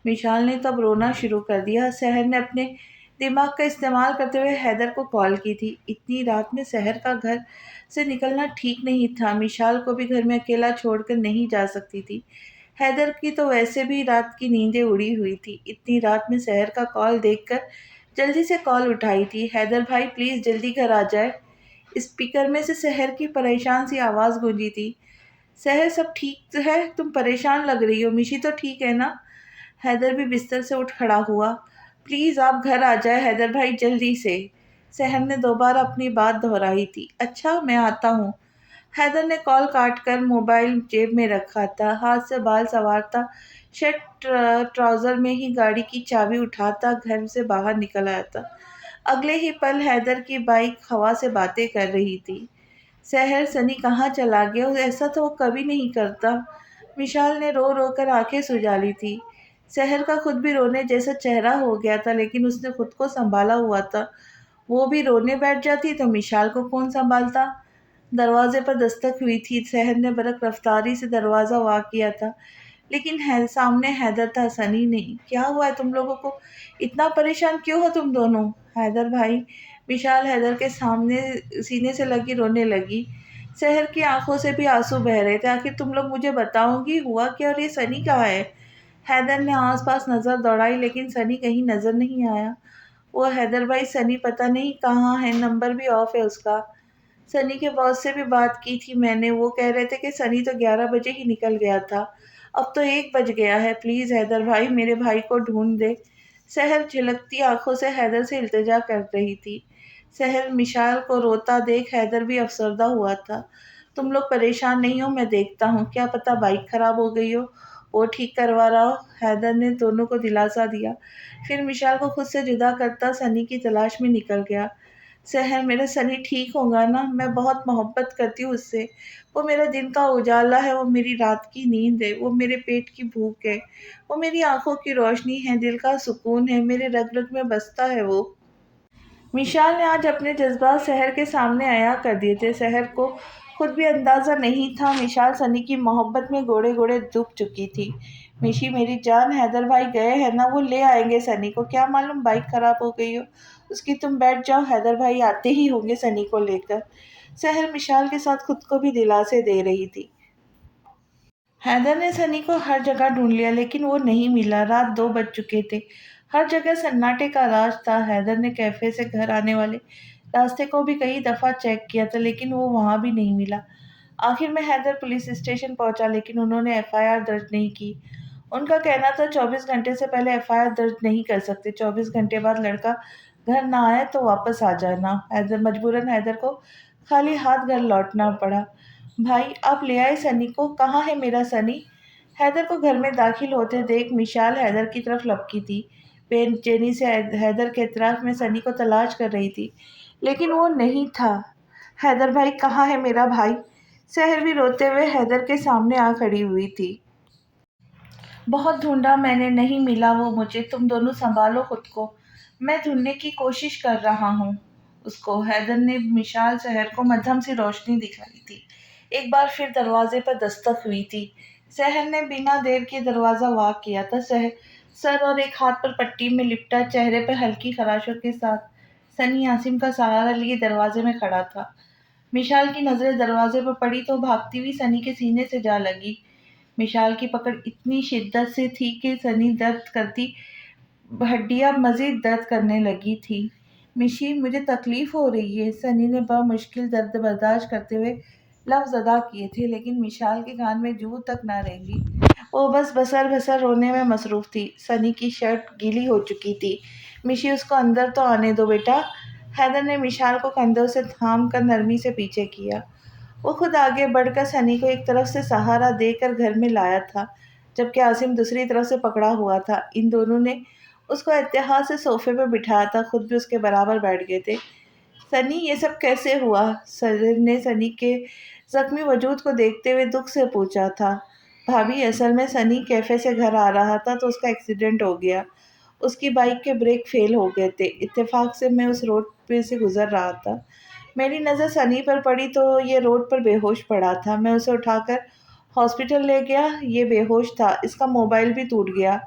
विशाल ने तब रोना शुरू कर दिया। सहर ने अपने दिमाग का इस्तेमाल करते हुए हैदर को कॉल की थी। इतनी रात में सहर का घर से निकलना ठीक नहीं था। मिशाल को भी घर में अकेला छोड़कर नहीं जा सकती थी। हैदर की तो वैसे भी रात की नींदें उड़ी हुई थी। इतनी रात में सहर का कॉल देखकर जल्दी से कॉल उठाई थी। हैदर भाई प्लीज़ जल्दी घर आ जाए। स्पीकर में से सहर की परेशान सी आवाज़ गूंजी थी। सहर सब ठीक है? तुम परेशान लग रही हो। मिशी तो ठीक है ना? हैदर भी बिस्तर से उठ खड़ा हुआ। प्लीज़ आप घर आ जाए हैदर भाई, जल्दी से। सहर ने दोबारा अपनी बात दोहराई थी। अच्छा मैं आता हूँ। हैदर ने कॉल काट कर मोबाइल जेब में रखा था। हाथ से बाल संवारता शर्ट ट्राउज़र में ही गाड़ी की चाबी उठाता घर से बाहर निकल आया था। अगले ही पल हैदर की बाइक हवा से बातें कर रही थी। सहर, सनी कहाँ चला गया? ऐसा तो वो कभी नहीं करता। विशाल ने रो रो कर आंखें सुजा ली थी। सहर का खुद भी रोने जैसा चेहरा हो गया था, लेकिन उसने खुद को संभाला हुआ था। वो भी रोने बैठ जाती तो विशाल को कौन संभालता? दरवाजे पर दस्तक हुई थी। सहर ने बरक रफ्तारी से दरवाज़ा वाक किया था, लेकिन सामने हैदर था, सनी नहीं। क्या हुआ है तुम लोगों को? इतना परेशान क्यों हो तुम दोनों? हैदर भाई। विशाल हैदर के सामने सीने से लगी रोने लगी। सहर की आंखों से भी आंसू बह रहे थे। आखिर तुम लोग मुझे बताओगी हुआ क्या, और ये सनी कहाँ है? हैदर ने आसपास नज़र दौड़ाई, लेकिन सनी कहीं नज़र नहीं आया। वो हैदर भाई, सनी पता नहीं कहाँ है, नंबर भी ऑफ है उसका। सनी के बॉस से भी बात की थी मैंने। वो कह रहे थे कि सनी तो 11 बजे ही निकल गया था। अब तो 1 बज गया है। प्लीज़ हैदर भाई मेरे भाई को ढूंढ दे। सहर झिलकती आंखों से हैदर से इल्तिजा कर रही थी। सहर मिशाल को रोता देख हैदर भी अफसरदा हुआ था। तुम लोग परेशान नहीं हो, मैं देखता हूँ। क्या पता बाइक खराब हो गई हो, वो ठीक करवा रहा हो। हैदर ने दोनों को दिलासा दिया। फिर मिशाल को खुद से जुदा करता सनी की तलाश में निकल गया। सहर, मेरा सनी ठीक होगा ना? मैं बहुत मोहब्बत करती हूँ उससे। वो मेरा दिन का उजाला है, वो मेरी रात की नींद है, वो मेरे पेट की भूख है, वो मेरी आँखों की रोशनी है, दिल का सुकून है, मेरे रग-रग में बसता है वो। विशाल ने आज अपने जज़्बात सहर के सामने अयां कर दिए थे। सहर को खुद भी अंदाज़ा नहीं था, विशाल सनी की मोहब्बत में गोड़े-गोड़े डूब चुकी थी। मिशी, मेरी जान, हैदर भाई गए हैं ना, वो ले आएंगे सनी को। क्या मालूम बाइक खराब हो गई हो उसकी। तुम बैठ जाओ, हैदर भाई आते ही होंगे सनी को लेकर। सहर विशाल के साथ खुद को भी दिलासे दे रही थी। हैदर ने सनी को हर जगह ढूंढ लिया, लेकिन वो नहीं मिला। रात 2 बज चुके थे। हर जगह सन्नाटे का राज था। हैदर ने कैफे से घर आने वाले रास्ते को भी कई दफा चेक किया था, लेकिन वो वहां भी नहीं मिला। आखिर में हैदर पुलिस स्टेशन पहुंचा, लेकिन उन्होंने एफआईआर दर्ज नहीं की। उनका कहना था 24 घंटे से पहले एफआईआर दर्ज नहीं कर सकते। 24 घंटे बाद लड़का घर ना आए तो वापस आ जाना। हैदर मजबूरन हैदर को खाली हाथ घर लौटना पड़ा। भाई, आप ले आए सनी को? कहाँ है मेरा सनी? हैदर को घर में दाखिल होते देख मिशाल हैदर की तरफ लपकी थी। बेचैनी से हैदर के इतराफ में सनी को तलाश कर रही थी, लेकिन वो नहीं था। हैदर भाई, कहाँ है मेरा भाई? सहर भी रोते हुए हैदर के सामने आ खड़ी हुई थी। बहुत ढूंढा मैंने, नहीं मिला वो मुझे। तुम दोनों संभालो खुद को, मैं ढूंढने की कोशिश कर रहा हूँ उसको। हैदर ने मिशाल शहर को मध्यम सी रोशनी दिखाई थी। एक बार फिर दरवाजे पर दस्तक हुई थी। शहर ने बिना देर के दरवाजा वाक किया था। सर और एक हाथ पर पट्टी में लिपटा, चेहरे पर हल्की खराशों के साथ सनी आसिम का सहारा लिए दरवाजे में खड़ा था। मिशाल की नजरें दरवाजे पर पड़ी तो भागती हुई सनी के सीने से जा लगी। मिशाल की पकड़ इतनी शिद्दत से थी कि सनी दर्द करती हड्डियां मजीद दर्द करने लगी थी। मिशी, मुझे तकलीफ हो रही है। सनी ने बमुश्किल दर्द बर्दाश्त करते हुए लफ्ज अदा किए थे, लेकिन मिशाल के कान में जू तक ना रेंगी। वो बस बसर बसर रोने में मसरूफ थी। सनी की शर्ट गीली हो चुकी थी। मिशी, उसको अंदर तो आने दो बेटा। हैदर ने मिशाल को कंधों से थाम कर नरमी से पीछे किया। वो खुद आगे बढ़कर सनी को एक तरफ से सहारा देकर घर में लाया था, जबकि आसिम दूसरी तरफ से पकड़ा हुआ था। इन दोनों ने उसको एहतियात से सोफे पर बिठाया था, खुद भी उसके बराबर बैठ गए थे। सनी, ये सब कैसे हुआ? सर ने सनी के जख्मी वजूद को देखते हुए दुख से पूछा था। भाभी, असल में सनी कैफे से घर आ रहा था तो उसका एक्सीडेंट हो गया। उसकी बाइक के ब्रेक फेल हो गए थे। इत्तेफाक से मैं उस रोड पे से गुजर रहा था। मेरी नज़र सनी पर पड़ी तो ये रोड पर बेहोश पड़ा था। मैं उसे उठाकर हॉस्पिटल ले गया। ये बेहोश था, इसका मोबाइल भी टूट गया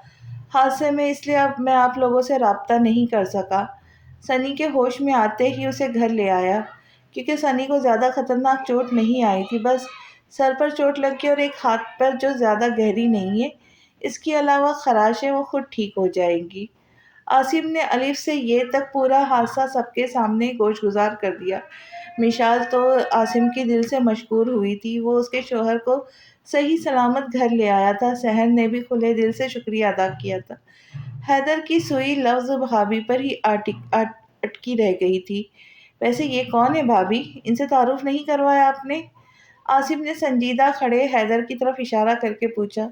हादसे में, इसलिए अब मैं आप लोगों से राब्ता नहीं कर सका। सनी के होश में आते ही उसे घर ले आया, क्योंकि सनी को ज़्यादा खतरनाक चोट नहीं आई थी। बस सर पर चोट लगी और एक हाथ पर, जो ज़्यादा गहरी नहीं है। इसके अलावा खराश है, वो खुद ठीक हो जाएगी। आसिम ने अलिफ से ये तक पूरा हादसा सबके सामने गोशगुजार कर दिया। मिशाल तो आसिम के दिल से मशहूर हुई थी। वो उसके शोहर को सही सलामत घर ले आया था। सहर ने भी खुले दिल से शुक्रिया अदा किया था। हैदर की सुई लफ्ज भाभी पर ही अटकी रह गई थी। वैसे ये कौन है भाभी? इनसे तारुफ नहीं करवाया आपने? आसिम ने संजीदा खड़े हैदर की तरफ इशारा करके पूछा।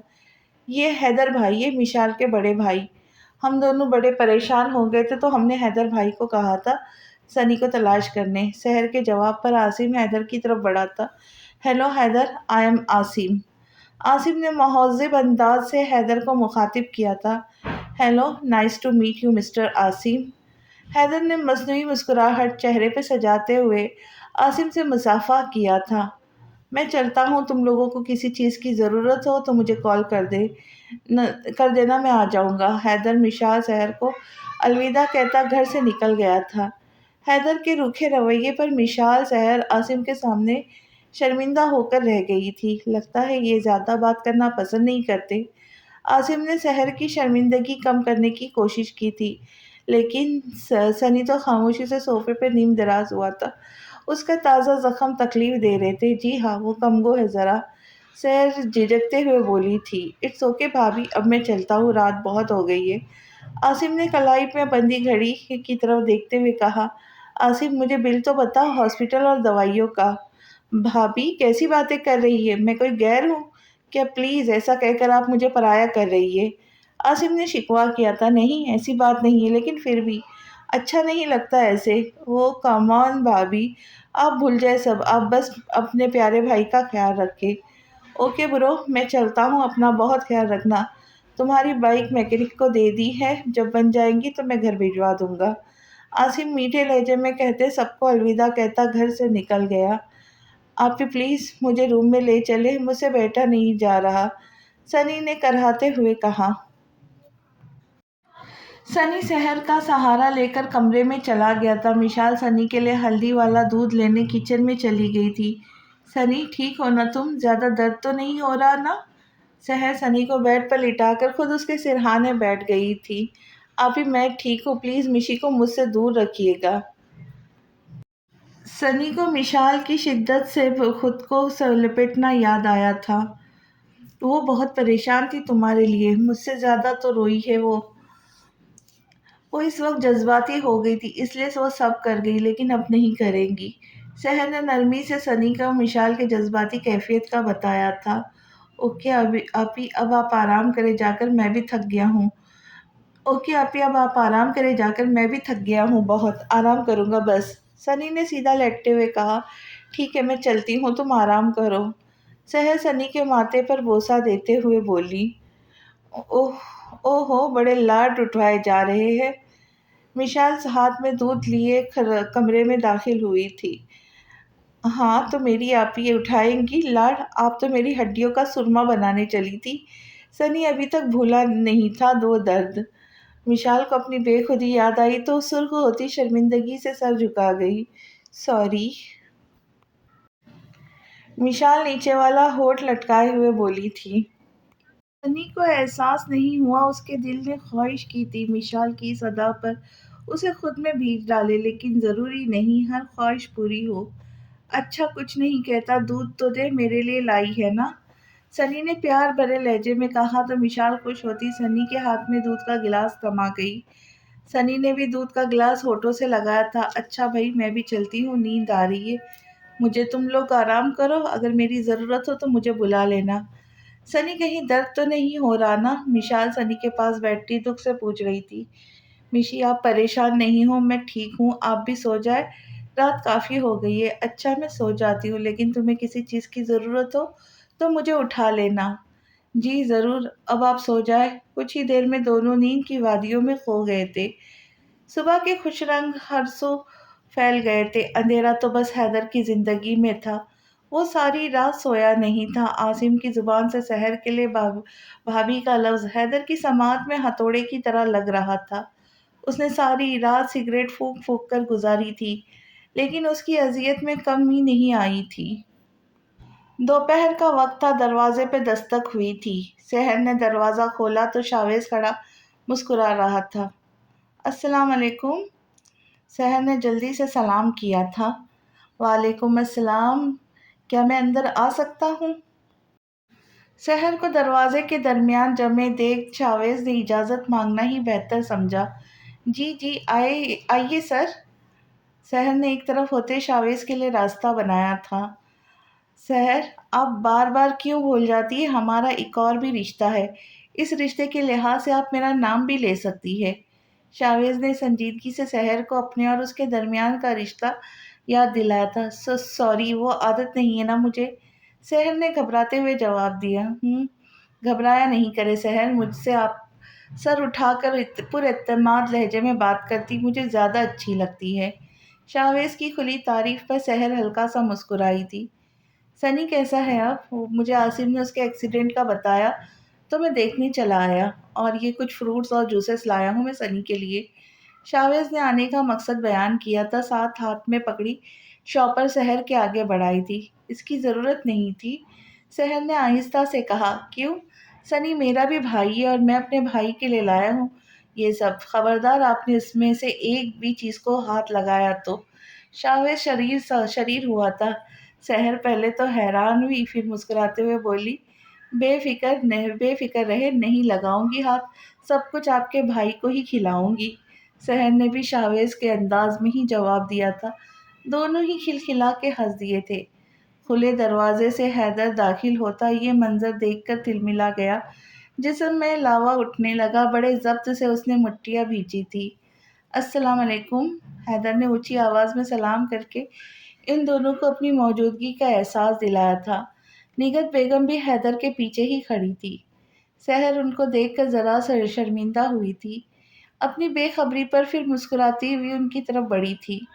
ये हैदर भाई है, मिशाल के बड़े भाई। हम दोनों बड़े परेशान हो गए थे तो हमने हैदर भाई को कहा था सनी को तलाश करने। शहर के जवाब पर आसिम हैदर की तरफ बढ़ा था। Hello Haider, I am Asim. Asim ने महज़िब अंदाज से हैदर को मुखातिब किया था। Hello, nice to meet you mister Asim. Haider ने मस्नूई मुस्कुराहट चेहरे पे सजाते हुए आसिम से मुसाफा किया था। मैं चलता हूँ, तुम लोगों को किसी चीज़ की ज़रूरत हो तो मुझे कॉल कर देना, मैं आ जाऊँगा। हैदर मिशाल शहर को अलविदा कहता घर से निकल गया था। हैदर के रूखे रवैये पर मिशाल शहर आसिम के सामने शर्मिंदा होकर रह गई थी। लगता है ये ज़्यादा बात करना पसंद नहीं करते। आसिम ने शहर की शर्मिंदगी कम करने की कोशिश की थी, लेकिन सनी तो खामोशी से सोफे पर नीम दराज हुआ था। उसका ताज़ा जख्म तकलीफ दे रहे थे। जी हाँ, वो कमगो है ज़रा, सैर झिझकते हुए बोली थी। इट्स ओके भाभी, अब मैं चलता हूँ, रात बहुत हो गई है। आसिम ने कलाई में बंधी घड़ी की तरफ देखते हुए कहा। आसिम, मुझे बिल तो बता हॉस्पिटल और दवाइयों का। भाभी, कैसी बातें कर रही है? मैं कोई गैर हूँ क्या? प्लीज़, ऐसा कहकर आप मुझे पराया कर रही है। आसिम ने शिकवा किया था। नहीं, ऐसी बात नहीं है, लेकिन फिर भी अच्छा नहीं लगता ऐसे। वो कम ऑन भाभी, आप भूल जाए सब, आप बस अपने प्यारे भाई का ख्याल रखें। ओके ब्रो, मैं चलता हूँ, अपना बहुत ख्याल रखना। तुम्हारी बाइक मैकेनिक को दे दी है, जब बन जाएंगी तो मैं घर भिजवा दूंगा। आसिम मीठे लहजे में कहते सबको अलविदा कहता घर से निकल गया। आप भी प्लीज़ मुझे रूम में ले चले, मुझसे बैठा नहीं जा रहा, सनी ने कराहते हुए कहा। सनी शहर का सहारा लेकर कमरे में चला गया था। मिशाल सनी के लिए हल्दी वाला दूध लेने किचन में चली गई थी। सनी ठीक हो ना तुम? ज़्यादा दर्द तो नहीं हो रहा ना? शहर सनी को बेड पर लिटाकर खुद उसके सिरहाने बैठ गई थी। अभी मैं ठीक हूँ, प्लीज़ मिशी को मुझसे दूर रखिएगा। सनी को मिशाल की शिद्दत से खुद को लपेटना याद आया था। वो बहुत परेशान थी तुम्हारे लिए, मुझसे ज़्यादा तो रोई है वो। वो इस वक्त जज्बाती हो गई थी, इसलिए वो सब कर गई, लेकिन अब नहीं करेंगी। शहर ने नरमी से सनी का मिशाल के जज्बाती कैफियत का बताया था। ओके अभी अब आप आराम करें जाकर, मैं भी थक गया हूँ। ओके अभी अब आप आराम करें जाकर, मैं भी थक गया हूँ, बहुत आराम करूँगा बस। सनी ने सीधा लेटते हुए कहा। ठीक है मैं चलती हूँ, तुम आराम करो। शहर सनी के माथे पर बोसा देते हुए बोली। ओह, ओहो बड़े लाड उठवाए जा रहे हैं। मिशाल हाथ में दूध लिए कमरे में दाखिल हुई थी। हाँ तो मेरी आप ये उठाएंगी लाड, आप तो मेरी हड्डियों का सुरमा बनाने चली थी। सनी अभी तक भूला नहीं था दो दर्द। मिशाल को अपनी बेखुदी याद आई तो सुर्ख होती शर्मिंदगी से सर झुका गई। सॉरी। मिशाल नीचे वाला होठ लटकाए हुए बोली थी। सनी को एहसास नहीं हुआ उसके दिल ने ख्वाहिश की थी मिशाल की इस अदा पर उसे खुद में भीग डाले, लेकिन ज़रूरी नहीं हर ख्वाहिश पूरी हो। अच्छा कुछ नहीं कहता, दूध तो दे, मेरे लिए लाई है ना? सनी ने प्यार भरे लहजे में कहा तो मिशाल खुश होती सनी के हाथ में दूध का गिलास थमा गई। सनी ने भी दूध का गिलास होठों से लगाया था। अच्छा भाई मैं भी चलती हूँ, नींद आ रही है मुझे, तुम लोग आराम करो, अगर मेरी ज़रूरत हो तो मुझे बुला लेना। सनी कहीं दर्द तो नहीं हो रहा ना? मिशाल सनी के पास बैठती दुख से पूछ रही थी। मिशी आप परेशान नहीं हो, मैं ठीक हूँ, आप भी सो जाए, रात काफ़ी हो गई है। अच्छा मैं सो जाती हूँ, लेकिन तुम्हें किसी चीज़ की ज़रूरत हो तो मुझे उठा लेना। जी ज़रूर, अब आप सो जाए। कुछ ही देर में दोनों नींद की वादियों में खो गए थे। सुबह के खुश रंग हर्षों फैल गए थे। अंधेरा तो बस हैदर की जिंदगी में था। वो सारी रात सोया नहीं था। आसिम की जुबान से शहर के लिए भाभी का लफ्ज हैदर की समात में हथौड़े की तरह लग रहा था। उसने सारी रात सिगरेट फूंक फूंक कर गुजारी थी, लेकिन उसकी अजियत में कमी नहीं आई थी। दोपहर का वक्त था, दरवाजे पे दस्तक हुई थी। शहर ने दरवाज़ा खोला तो शावेज खड़ा मुस्कुरा रहा था। अस्सलाम वालेकुम। सहर ने जल्दी से सलाम किया था। वालेकुम अस्सलाम, क्या मैं अंदर आ सकता हूँ? सहर को दरवाजे के दरमियान जमे देख जावेद ने इजाज़त मांगना ही बेहतर समझा। जी जी आए आइए सर। सहर ने एक तरफ होते शावेज के लिए रास्ता बनाया था। सहर, आप बार बार क्यों भूल जाती है, हमारा एक और भी रिश्ता है। इस रिश्ते के लिहाज से आप मेरा नाम भी ले सकती है। शावेज ने संजीदगी से सहर को अपने और उसके दरमियान का रिश्ता याद दिलाया था। सॉरी, वो आदत नहीं है ना मुझे। सहर ने घबराते हुए जवाब दिया। घबराया नहीं करे सहर, मुझसे आप सर उठाकर पुरएतमाद लहजे में बात करती मुझे ज़्यादा अच्छी लगती है। शावेज की खुली तारीफ पर सहर हल्का सा मुस्कुराई थी। सनी कैसा है अब? मुझे आसिम ने उसके एक्सीडेंट का बताया तो मैं देखने चला आया, और ये कुछ फ्रूट्स और जूसेस लाया हूँ मैं सनी के लिए। शावेज ने आने का मकसद बयान किया था, साथ हाथ में पकड़ी शॉपर शहर के आगे बढ़ाई थी। इसकी ज़रूरत नहीं थी, शहर ने आहिस्ता से कहा। क्यों? सनी मेरा भी भाई है और मैं अपने भाई के लिए लाया हूँ ये सब। खबरदार आपने इसमें से एक भी चीज़ को हाथ लगाया तो। शावेज शरीर हुआ था। शहर पहले तो हैरान हुई, फिर मुस्कुराते हुए बोली, बेफिक्र रहे, नहीं लगाऊंगी हाथ, सब कुछ आपके भाई को ही खिलाऊंगी। शहर ने भी शावेज के अंदाज में ही जवाब दिया था। दोनों ही खिलखिला के हंस दिए थे। खुले दरवाजे से हैदर दाखिल होता ये मंजर देखकर तिलमिला गया। जिस्म में लावा उठने लगा, बड़े जब्त से उसने मुट्ठियां भींची थी। अस्सलाम वालेकुम। हैदर ने ऊंची आवाज़ में सलाम करके इन दोनों को अपनी मौजूदगी का एहसास दिलाया था। निगत बेगम भी हैदर के पीछे ही खड़ी थी। सहर उनको देखकर ज़रा शर्मिंदा हुई थी। अपनी बेखबरी पर फिर मुस्कुराती हुई उनकी तरफ बढ़ी थी।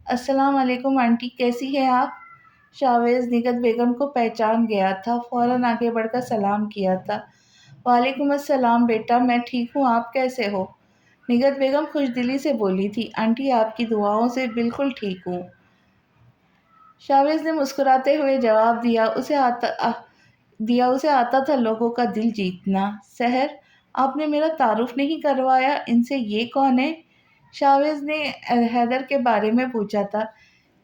अस्सलाम वालेकुम आंटी, कैसी हैं आप? शावेज़ निगत बेगम को पहचान गया था, फ़ौरन आगे बढ़कर सलाम किया था। वालेकुम अस्सलाम बेटा, मैं ठीक हूँ, आप कैसे हो? निगत बेगम खुशदिली से बोली थी, आंटी आपकी दुआओं से बिल्कुल ठीक हूँ। शावेज़ ने मुस्कुराते हुए जवाब दिया, उसे आता था लोगों का दिल जीतना। सहर, आपने मेरा तारुफ नहीं करवाया, इनसे ये कौन है? शावेज़ ने हैदर के बारे में पूछा था।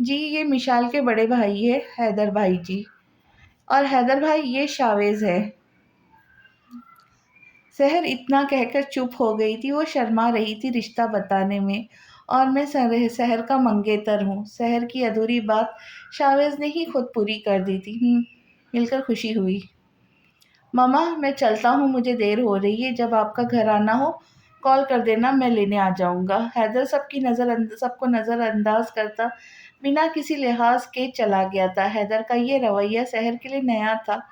जी, ये मिशाल के बड़े भाई है, हैदर भाई जी। और हैदर भाई, ये शावेज़ है। सहर इतना कहकर चुप हो गई थी। वो शर्मा रही थी रिश्ता बताने में। और मैं सहर का मंगेतर हूँ। सहर की अधूरी बात शावेज़ ने ही खुद पूरी कर दी थी। मिलकर खुशी हुई। मामा, मैं चलता हूँ, मुझे देर हो रही है। जब आपका घर आना हो कॉल कर देना, मैं लेने आ जाऊँगा। हैदर सबको नज़रअंदाज करता बिना किसी लिहाज के चला गया था। हैदर का ये रवैया सहर के लिए नया था।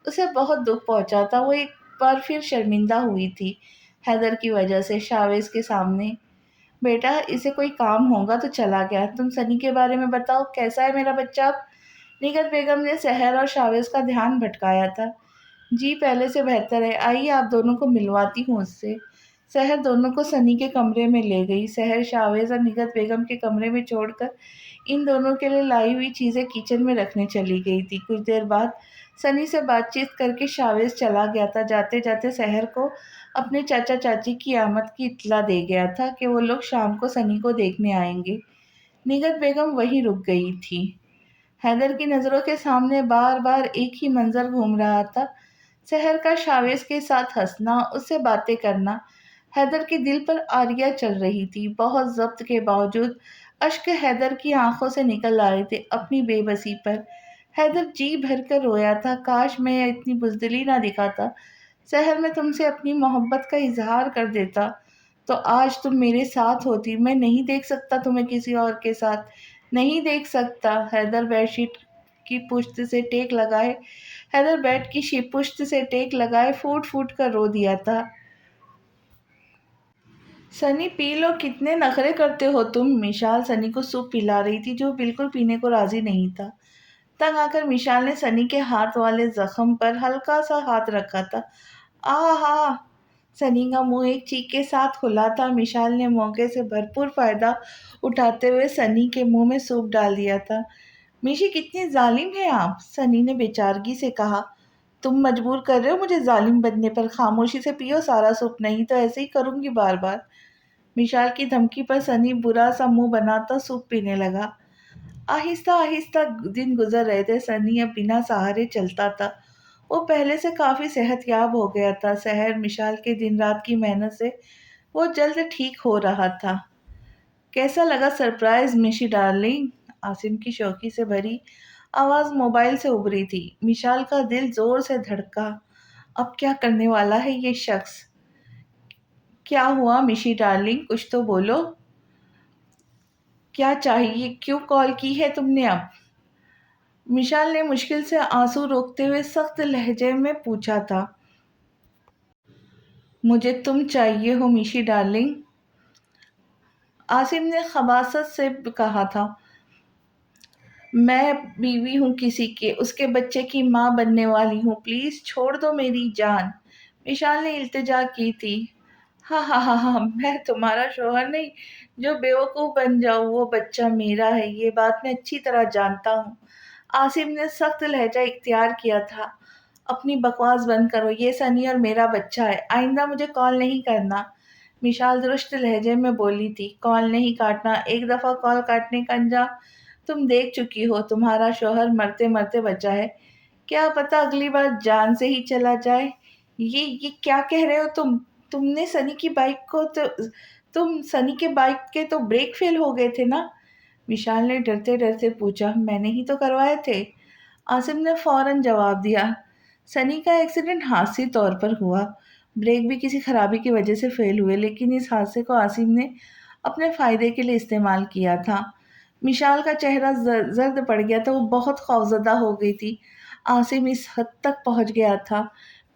उसे बहुत दुख पहुंचा था। वो एक बार फिर शर्मिंदा हुई थी हैदर की वजह से शावेज़ के सामने। बेटा, इसे कोई काम होगा तो चला गया। तुम सनी के बारे में बताओ, कैसा है मेरा बच्चा अब? निगत बेगम ने सहर और शावेज़ का ध्यान भटकाया था। जी, पहले से बेहतर है। आइए आप दोनों को मिलवाती हूँ उससे। सहर दोनों को सनी के कमरे में ले गई। सहर शावेज़ और निगत बेगम के कमरे में छोड़कर इन दोनों के लिए लाई हुई चीज़ें किचन में रखने चली गई थी। कुछ देर बाद सनी से बातचीत करके शावेज़ चला गया था। जाते जाते सहर को अपने चाचा चाची की आमद की इत्तला दे गया था कि वो लोग शाम को सनी को देखने आएंगे। निगत बेगम वहीं रुक गई थी। हैदर की नज़रों के सामने बार बार एक ही मंजर घूम रहा था। सहर का शावेज़ के साथ हंसना, उससे बातें करना। हैदर के दिल पर आरियां चल रही थी। बहुत ज़ब्त के बावजूद अश्क हैदर की आंखों से निकल आ रहे थे अपनी बेबसी पर। हैदर जी भर कर रोया था। काश मैं इतनी बुज़दिली ना दिखाता। सहर, मैं तुमसे अपनी मोहब्बत का इजहार कर देता तो आज तुम मेरे साथ होती। मैं नहीं देख सकता तुम्हें किसी और के साथ, नहीं देख सकता। की पुश्त से टेक लगाए हैदर बेड की पुश्त से टेक लगाए फूट फूट कर रो दिया था। सनी, पी लो, कितने नखरे करते हो तुम। मिशाल सनी को सूप पिला रही थी जो बिल्कुल पीने को राजी नहीं था। तंग आकर मिशाल ने सनी के हाथ वाले जख्म पर हल्का सा हाथ रखा था। आहा! सनी का मुंह एक चीख के साथ खुला था। मिशाल ने मौके से भरपूर फायदा उठाते हुए सनी के मुंह में सूप डाल दिया था। मिशी, कितनी जालिम है आप, सनी ने बेचारगी से कहा। तुम मजबूर कर रहे हो मुझे जालिम बनने पर। खामोशी से पियो सारा सूप, नहीं तो ऐसे ही करूंगी बार बार। मिशाल की धमकी पर सनी बुरा सा मुंह बनाता सूप पीने लगा। आहिस्ता आहिस्ता दिन गुजर रहे थे। सनी अब बिना सहारे चलता था। वो पहले से काफी सेहतयाब हो गया था। सहर मिशाल के दिन रात की मेहनत से वो जल्द ठीक हो रहा था। कैसा लगा सरप्राइज मिशी डार्लिंग? आसिम की शौकी से भरी आवाज मोबाइल से उभरी थी। मिशाल का दिल जोर से धड़का। अब क्या करने वाला है ये शख्स? क्या हुआ मिशी डार्लिंग, कुछ तो बोलो। क्या चाहिए, क्यों कॉल की है तुमने अब? मिशाल ने मुश्किल से आंसू रोकते हुए सख्त लहजे में पूछा था। मुझे तुम चाहिए हो मिशी डार्लिंग, आसिम ने खबासत से कहा था। मैं बीवी हूँ किसी के, उसके बच्चे की माँ बनने वाली हूँ। प्लीज छोड़ दो मेरी जान, मिशाल ने इल्तिजा की थी। हा, मैं तुम्हारा शोहर नहीं जो बेवकूफ़ बन जाऊँ। वो बच्चा मेरा है, ये बात मैं अच्छी तरह जानता हूँ। आसिम ने सख्त लहजा इख्तियार किया था। अपनी बकवास बंद करो, ये सनी और मेरा बच्चा है। आइंदा मुझे कॉल नहीं करना, मिशाल दुरुस्त लहजे में बोली थी। कॉल नहीं काटना, एक दफ़ा कॉल काटने का अंजाम तुम देख चुकी हो। तुम्हारा शौहर मरते मरते बचा है, क्या पता अगली बार जान से ही चला जाए। ये क्या कह रहे हो तुम? तुमने सनी की बाइक को तो तुम सनी के बाइक के तो ब्रेक फेल हो गए थे ना? विशाल ने डरते डरते पूछा। मैंने ही तो करवाए थे, आसिम ने फौरन जवाब दिया। सनी का एक्सीडेंट हादसी तौर पर हुआ, ब्रेक भी किसी खराबी की वजह से फेल हुए, लेकिन इस हादसे को आसिम ने अपने फ़ायदे के लिए इस्तेमाल किया था। मिशाल का चेहरा ज़र्द पड़ गया था, वो बहुत खौफ़ज़दा हो गई थी। आसिम इस हद तक पहुँच गया था,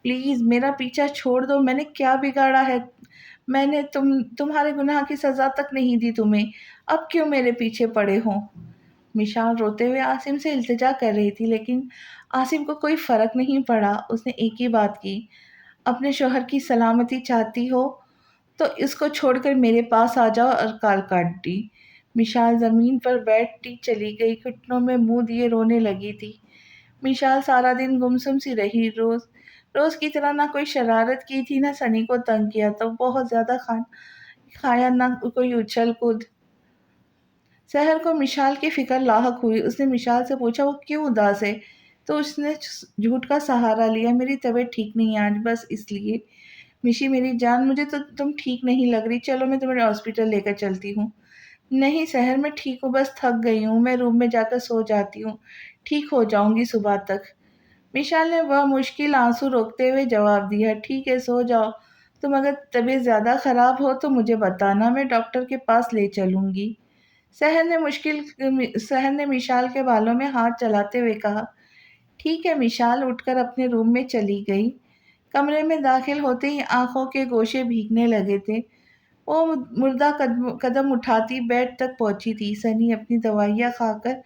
प्लीज़ मेरा पीछा छोड़ दो, मैंने क्या बिगाड़ा है? मैंने तुम्हारे गुनाह की सज़ा तक नहीं दी तुम्हें, अब क्यों मेरे पीछे पड़े हो? मिशाल रोते हुए आसिम से इल्तिजा कर रही थी, लेकिन आसिम को कोई फ़र्क नहीं पड़ा। उसने एक ही बात की, अपने शौहर की सलामती चाहती हो तो इसको छोड़कर मेरे पास आ जाओ, और कॉल काट दी। मिशाल ज़मीन पर बैठती चली गई, घुटनों में मुँह दिए रोने लगी थी। मिशाल सारा दिन गुमसुम सी रही, रोज़ की तरह ना कोई शरारत की थी, ना सनी को तंग किया, तो बहुत ज़्यादा खाया, ना कोई उछल-कूद। सहर को मिशाल की फ़िक्र लाहक हुई। उसने मिशाल से पूछा, वो क्यों उदास है? तो उसने झूठ का सहारा लिया, मेरी तबीयत ठीक नहीं है आज, बस इसलिए। मिशी मेरी जान, मुझे तो तुम ठीक नहीं लग रही, चलो मैं तुम्हें हॉस्पिटल लेकर चलती हूँ। नहीं सहर, मैं ठीक हूँ, बस थक गई हूँ, मैं रूम में जाकर सो जाती हूँ, ठीक हो जाऊँगी सुबह तक। विशाल ने वह मुश्किल आंसू रोकते हुए जवाब दिया, ठीक है सो जाओ, तुम अगर तबीयत ज़्यादा ख़राब हो तो मुझे बताना, मैं डॉक्टर के पास ले चलूँगी। सहर ने मिशाल के बालों में हाथ चलाते हुए कहा, ठीक है। मिशाल उठकर अपने रूम में चली गई। कमरे में दाखिल होते ही आंखों के गोशे भीगने लगे थे। वो मुर्दा कदम कदम उठाती बेड तक पहुंची थी। सनी अपनी दवाइयाँ खाकर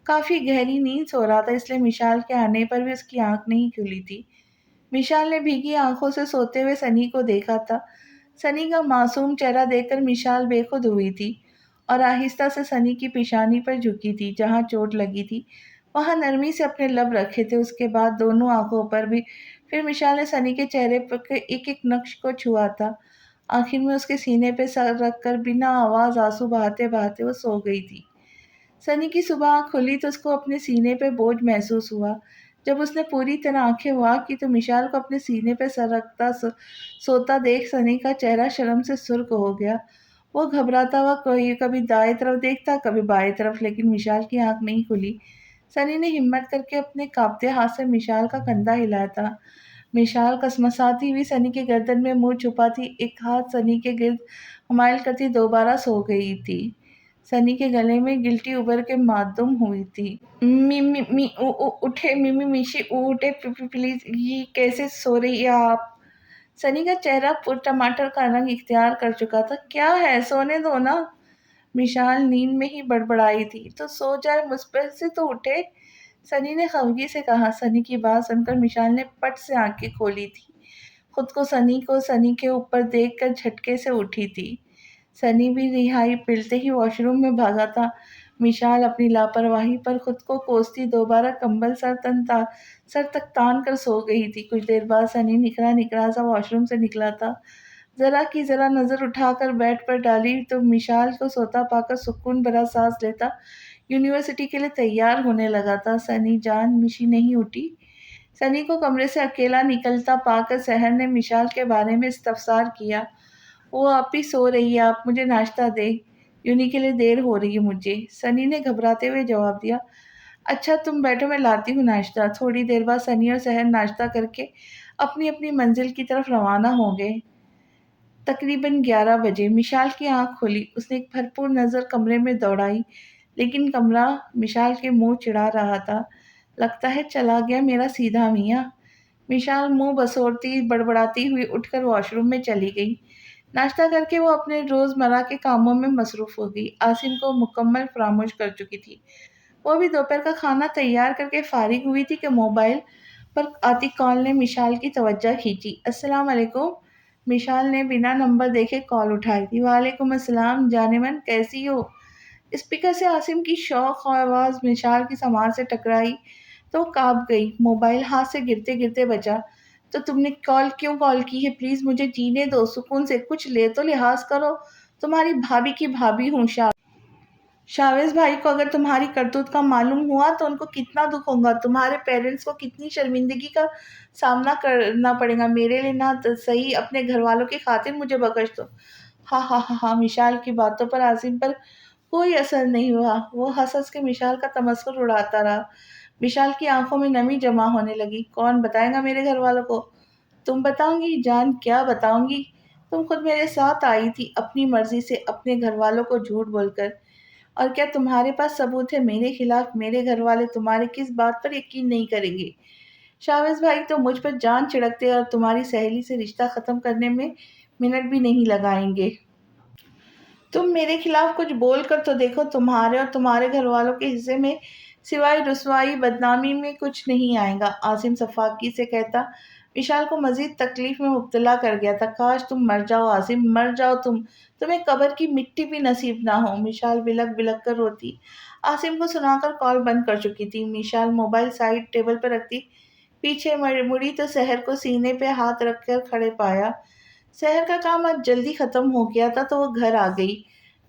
काफ़ी गहरी नींद सो रहा था, इसलिए मिशाल के आने पर भी उसकी आंख नहीं खुली थी। मिशाल ने भीगी आंखों से सोते हुए सनी को देखा था। सनी का मासूम चेहरा देखकर मिशाल बेखुद हुई थी और आहिस्ता से सनी की पेशानी पर झुकी थी, जहाँ चोट लगी थी। वहाँ नरमी से अपने लब रखे थे, उसके बाद दोनों आंखों पर भी। फिर मिशाल ने सनी के चेहरे पर के एक-एक नक्श को छुआ था। आखिर में उसके सीने पे सर रखकर बिना आवाज़ आंसू बहाते-बहाते वो सो गई थी। सनी की सुबह आँख खुली तो उसको अपने सीने पे बोझ महसूस हुआ। जब उसने पूरी तरह आँखें वाह की तो मिशाल को अपने सीने पे सर रखता सोता देख सनी का चेहरा शर्म से सुर्ख हो गया। वो घबराता हुआ कोई कभी दाएँ तरफ देखता, कभी बाएँ तरफ, लेकिन मिशाल की आँख नहीं खुली। सनी ने हिम्मत करके अपने काँपते हाथ से मिशाल का कंधा हिलाया था। मिशाल कसमसाती हुई सनी के गर्दन में मुँह छुपाती एक हाथ सनी के गिर्द हमाइल करती दोबारा सो गई थी। सनी के गले में गिल्टी उभर के मातूम हुई थी। मी मी मी उ उ उठे, मिमी मिशी उठे, प्लीज़, ये कैसे सो रही है आप? सनी का चेहरा टमाटर का रंग इख्तियार कर चुका था। क्या है, सोने दो ना। मिशाल नींद में ही बड़बड़ाई थी, तो सो जाए, मुझ पर से तो उठे। सनी ने खफगी से कहा। सनी की बात सुनकर मिशाल ने पट से आंखें खोली थी। खुद को सनी के ऊपर देखकर झटके से उठी थी। सनी भी रिहाई मिलते ही वॉशरूम में भागा था। मिशाल अपनी लापरवाही पर खुद को कोसती दोबारा कंबल सर तक तान कर सो गई थी। कुछ देर बाद सनी निकरा सा वॉशरूम से निकला था। ज़रा की ज़रा नज़र उठाकर बेड पर डाली तो मिशाल को सोता पाकर सुकून भरा सांस लेता यूनिवर्सिटी के लिए तैयार होने लगा था। सनी जान, मिशी नहीं उठी। सनी को कमरे से अकेला निकलता पाकर सहर ने मिशाल के बारे में इस्तफसार किया। वो आप ही सो रही है, आप मुझे नाश्ता दें, यूनी के लिए देर हो रही है मुझे। सनी ने घबराते हुए जवाब दिया, अच्छा तुम बैठो, मैं लाती हूँ नाश्ता। थोड़ी देर बाद सनी और सहर नाश्ता करके अपनी अपनी मंजिल की तरफ रवाना हो गए। तकरीबन 11 बजे मिशाल की आँख खुली। उसने एक भरपूर नज़र कमरे में दौड़ाई, लेकिन कमरा मिशाल के मुँह चिढ़ा रहा था। लगता है चला गया मेरा सीधा मियाँ। मिशाल मुँह बसोरती बड़बड़ाती हुई उठकर वॉशरूम में चली गई। नाश्ता करके वो अपने रोज़मर्रा के कामों में मसरूफ़ हो गई। आसिम को मुकम्मल फ़रामोश कर चुकी थी। वो भी दोपहर का खाना तैयार करके फ़ारिग हुई थी कि मोबाइल पर आती कॉल ने मिशाल की तवज्जो खींची। अस्सलाम वालेकुम। मिशाल ने बिना नंबर देखे कॉल उठाई थी। वालेकुम अस्सलाम जानेमन, कैसी हो? स्पीकर से आसिम की शौक आवाज़ मिशाल की समाज से टकराई तो काँप गई। मोबाइल हाथ से गिरते-गिरते बचा। तो तुमने क्यों कॉल की है? प्लीज़ मुझे जीने दो सुकून से, कुछ ले तो लिहाज़ करो। तुम्हारी भाभी की भाभी हूँ। शावेज़ भाई को अगर तुम्हारी करतूत का मालूम हुआ तो उनको कितना दुःख होगा, तुम्हारे पेरेंट्स को कितनी शर्मिंदगी का सामना करना पड़ेगा। मेरे लिए ना तो सही, अपने घरवालों की खातिर मुझे बख्श दो। हा। मिशाल की बातों पर आसिम पर कोई असर नहीं हुआ। वो हँस-हँस के मिशाल का तमस्खुर उड़ाता रहा। मिशाल की आँखों में नमी जमा होने लगी। कौन बताएगा मेरे घरवालों को? तुम बताओगी? जान क्या बताऊँगी? तुम खुद मेरे साथ आई थी अपनी मर्ज़ी से अपने घरवालों को झूठ बोलकर। और क्या तुम्हारे पास सबूत है मेरे खिलाफ? मेरे घरवाले तुम्हारे किस बात पर यकीन नहीं करेंगे? शावेज़ भाई तो मुझ पर जान छिड़कते और तुम्हारी सहेली से रिश्ता ख़त्म करने में मिनट भी नहीं लगाएँगे। तुम मेरे खिलाफ कुछ बोल कर तो देखो, तुम्हारे और तुम्हारे घरवालों के हिस्से में सिवाय रुसवाई बदनामी में कुछ नहीं आएगा। आसिम सफाकी से कहता विशाल को मजीद तकलीफ में मुब्तला कर गया था। काश तुम मर जाओ आसिम, मर जाओ तुम, तुम्हें कब्र की मिट्टी भी नसीब ना हो। मिशाल बिलक बिलक कर रोती आसिम को सुनाकर कॉल बंद कर चुकी थी। मिशाल मोबाइल साइड टेबल पर रखती पीछे मुड़ी तो सहर को सीने पे हाथ रखकर खड़े पाया। शहर का काम आज जल्दी खत्म हो गया था तो वो घर आ गई।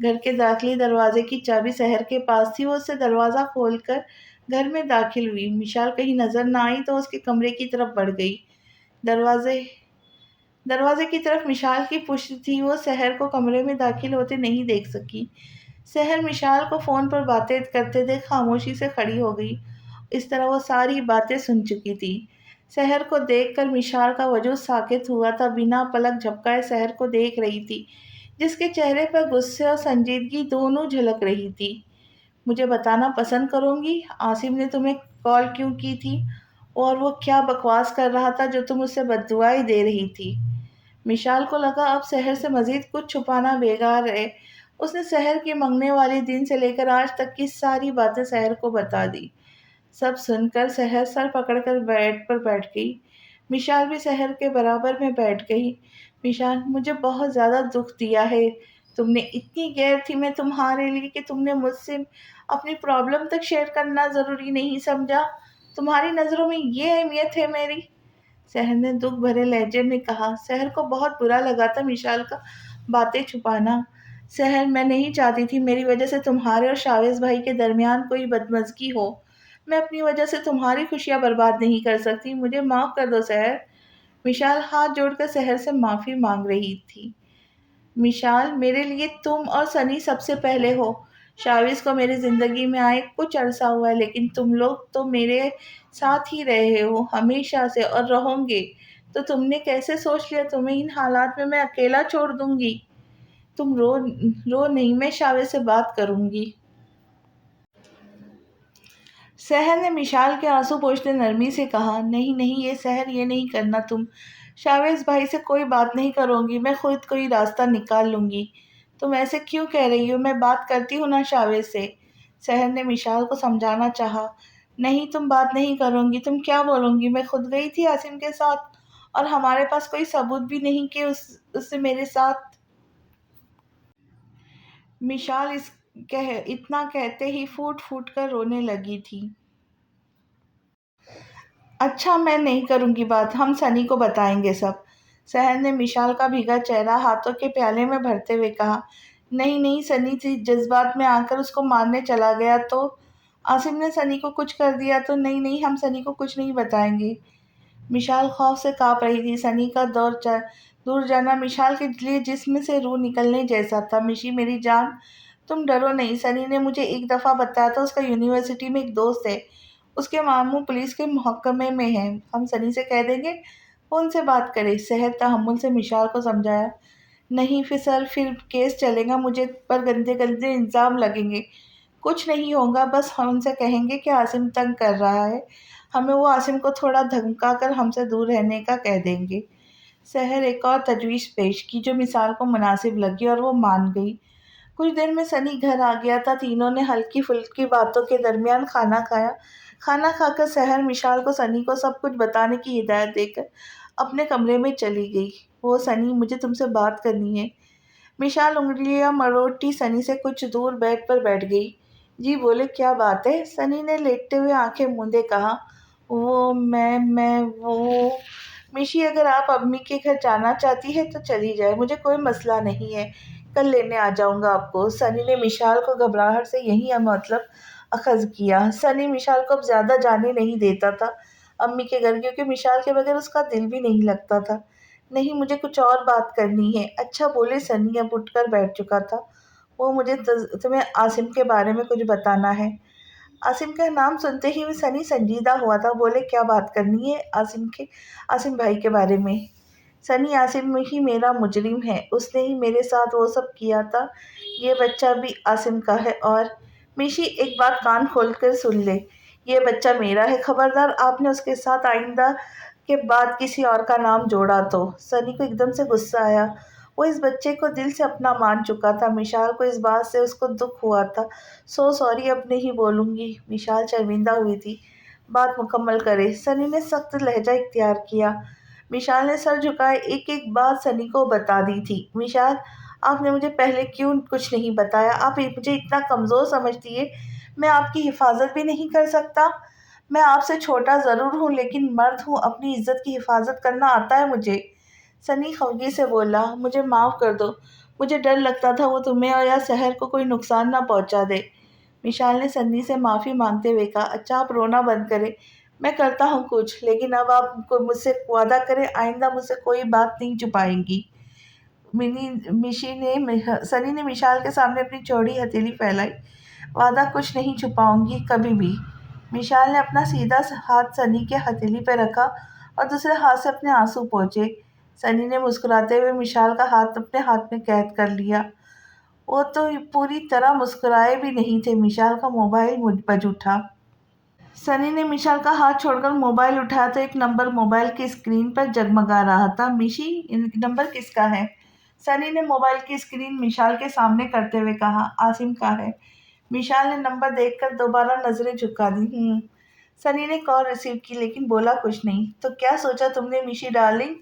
घर के दाखिली दरवाजे की चाबी शहर के पास थी। वो उससे दरवाज़ा खोलकर घर में दाखिल हुई। मिशाल कहीं नजर ना आई तो उसके कमरे की तरफ बढ़ गई। दरवाजे दरवाजे की तरफ मिशाल की पुष्ट थी। वो शहर को कमरे में दाखिल होते नहीं देख सकी। शहर मिशाल को फ़ोन पर बातें करते देख खामोशी से खड़ी हो गई। इस तरह वो सारी बातें सुन चुकी थी। शहर को देखकर मिशाल का वजूद साकित हुआ था। बिना पलक झपकाए शहर को देख रही थी, जिसके चेहरे पर गुस्से और संजीदगी दोनों झलक रही थी। मुझे बताना पसंद करूंगी आसिम ने तुम्हें कॉल क्यों की थी, और वो क्या बकवास कर रहा था जो तुम उससे बद्दुआएं दे रही थी? मिशाल को लगा अब शहर से मजीद कुछ छुपाना बेकार है। उसने शहर की मंगने वाले दिन से लेकर आज तक की सारी बातें शहर को बता दी। सब सुनकर शहर सर पकड़कर बेड पर बैठ गई। मिशाल भी शहर के बराबर में बैठ गई। मिशाल, मुझे बहुत ज़्यादा दुख दिया है तुमने। इतनी गैर थी मैं तुम्हारे लिए कि तुमने मुझसे अपनी प्रॉब्लम तक शेयर करना ज़रूरी नहीं समझा। तुम्हारी नज़रों में ये अहमियत है मेरी? शहर ने दुख भरे लहजे में कहा। शहर को बहुत बुरा लगा था मिशाल का बातें छुपाना। शहर, मैं नहीं चाहती थी मेरी वजह से तुम्हारे और शावेज भाई के दरमियान कोई बदमज़गी हो। मैं अपनी वजह से तुम्हारी खुशियाँ बर्बाद नहीं कर सकती। मुझे माफ़ कर दो शहर। मिशाल हाथ जोड़कर शहर से माफ़ी मांग रही थी। मिशाल, मेरे लिए तुम और सनी सबसे पहले हो। शाविस को मेरी ज़िंदगी में आए कुछ अरसा हुआ है, लेकिन तुम लोग तो मेरे साथ ही रहे हो हमेशा से और रहोगे। तो तुमने कैसे सोच लिया तुम्हें इन हालात में मैं अकेला छोड़ दूंगी? तुम रो रो नहीं, मैं शाविस से बात करूंगी। सहर ने मिशाल के आंसू पोंछते नरमी से कहा, नहीं नहीं ये सहर, ये नहीं करना तुम। शावेज भाई से कोई बात नहीं करूंगी, मैं खुद कोई रास्ता निकाल लूंगी। तुम ऐसे क्यों कह रही हो? मैं बात करती हूँ ना शावेज से। सहर ने मिशाल को समझाना चाहा। नहीं, तुम बात नहीं करोगी, तुम क्या बोलोगी? मैं खुद गई थी आसिम के साथ और हमारे पास कोई सबूत भी नहीं कि उससे मेरे साथ। मिशाल इतना कहते ही फूट फूट कर रोने लगी थी। अच्छा, मैं नहीं करूँगी बात, हम सनी को बताएंगे सब। सहर ने मिशाल का भीगा चेहरा हाथों के प्याले में भरते हुए कहा। नहीं नहीं, सनी थी जज्बात में आकर उसको मारने चला गया तो? आसिम ने सनी को कुछ कर दिया तो? नहीं नहीं, हम सनी को कुछ नहीं बताएंगे। मिशाल खौफ से काँप रही थी। सनी का दूर जाना मिशाल के लिए जिस्म से रूह निकलने जैसा था। मिशी मेरी जान, तुम डरो नहीं। सनी ने मुझे एक दफ़ा बताया था उसका यूनिवर्सिटी में एक दोस्त है। उसके मामू पुलिस के महकमे में हैं। हम सनी से कह देंगे वो उनसे बात करे। सेहत तहम्मुल से मिशाल को समझाया। नहीं फिर सर, फिर केस चलेगा, मुझे पर गंदे गंदे इल्ज़ाम लगेंगे। कुछ नहीं होगा, बस हम उनसे कहेंगे कि आसिम तंग कर रहा है। हमें वो आसिम को थोड़ा धमका कर हमसे दूर रहने का कह देंगे। सहर एक और तजवीज़ पेश की जो मिसाल को मुनासिब लगी और वो मान गई। कुछ देर में सनी घर आ गया था। तीनों ने हल्की फुल्की बातों के दरमियान खाना खाया। खाना खाकर सहर मिशाल को सनी को सब कुछ बताने की हिदायत देकर अपने कमरे में चली गई। वो सनी, मुझे तुमसे बात करनी है। मिशाल उंगलियां मरोड़ती सनी से कुछ दूर बेड पर बैठ गई। जी बोले, क्या बात है? सनी ने लेटते हुए आंखें मूंदे कहा। वो मैं वो मिशी, अगर आप अम्मी के घर जाना चाहती है तो चली जाए, मुझे कोई मसला नहीं है। कल लेने आ जाऊंगा आपको। सनी ने मिशाल को घबराहट से यही मतलब अखज़ किया। सनी मिशाल को अब ज़्यादा जाने नहीं देता था अम्मी के घर, क्योंकि मिशाल के बगैर उसका दिल भी नहीं लगता था। नहीं, मुझे कुछ और बात करनी है। अच्छा बोले सनी अब उठकर बैठ चुका था। वो मुझे तुम्हें आसिम के बारे में कुछ बताना है। आसिम का नाम सुनते ही सनी संजीदा हुआ था। बोले, क्या बात करनी है आसिम भाई के बारे में? सनी आसिम ही मेरा मुजरिम है, उसने ही मेरे साथ वो सब किया था। ये बच्चा भी आसिम का है। और मिशी, एक बात कान खोलकर सुन ले, ये बच्चा मेरा है, खबरदार आपने उसके साथ आइंदा के बाद किसी और का नाम जोड़ा तो। सनी को एकदम से गुस्सा आया। वो इस बच्चे को दिल से अपना मान चुका था। मिशाल को इस बात से उसको दुख हुआ था। सो सॉरी, अब नहीं बोलूंगी। मिशाल शर्मिंदा हुई थी। बात मुकम्मल करे, सनी ने सख्त लहजा इख्तियार किया। विशाल ने सर झुकाए, एक एक बात सनी को बता दी थी। विशाल, आपने मुझे पहले क्यों कुछ नहीं बताया? आप मुझे इतना कमज़ोर समझती है, मैं आपकी हिफाजत भी नहीं कर सकता? मैं आपसे छोटा ज़रूर हूँ, लेकिन मर्द हूँ, अपनी इज्जत की हिफाजत करना आता है मुझे। सनी खफगी से बोला, मुझे माफ़ कर दो। मुझे डर लगता था वो तुम्हें और या शहर को कोई नुकसान ना पहुंचा दे। विशाल ने सन्नी से माफ़ी मांगते हुए कहा, अच्छा आप रोना बंद करें। मैं करता हूँ कुछ, लेकिन अब आप मुझसे वादा करें आइंदा मुझसे कोई बात नहीं छुपाएंगी। सनी ने विशाल के सामने अपनी चौड़ी हथेली फैलाई। वादा कुछ नहीं छुपाऊंगी कभी भी। विशाल ने अपना सीधा हाथ सनी के हथेली पर रखा और दूसरे हाथ से अपने आंसू पोंछे। सनी ने मुस्कुराते हुए विशाल का हाथ अपने हाथ में कैद कर लिया। वो तो पूरी तरह मुस्कुराए भी नहीं थे। विशाल का मोबाइल बज उठा। सनी ने मिशाल का हाथ छोड़कर मोबाइल उठाया तो एक नंबर मोबाइल की स्क्रीन पर जगमगा रहा था। मिशी, इन नंबर किसका है? सनी ने मोबाइल की स्क्रीन मिशाल के सामने करते हुए कहा, आसिम का है। मिशाल ने नंबर देखकर दोबारा नजरें झुका दी। सनी ने कॉल रिसीव की, लेकिन बोला कुछ नहीं। तो क्या सोचा तुमने मिशी डार्लिंग?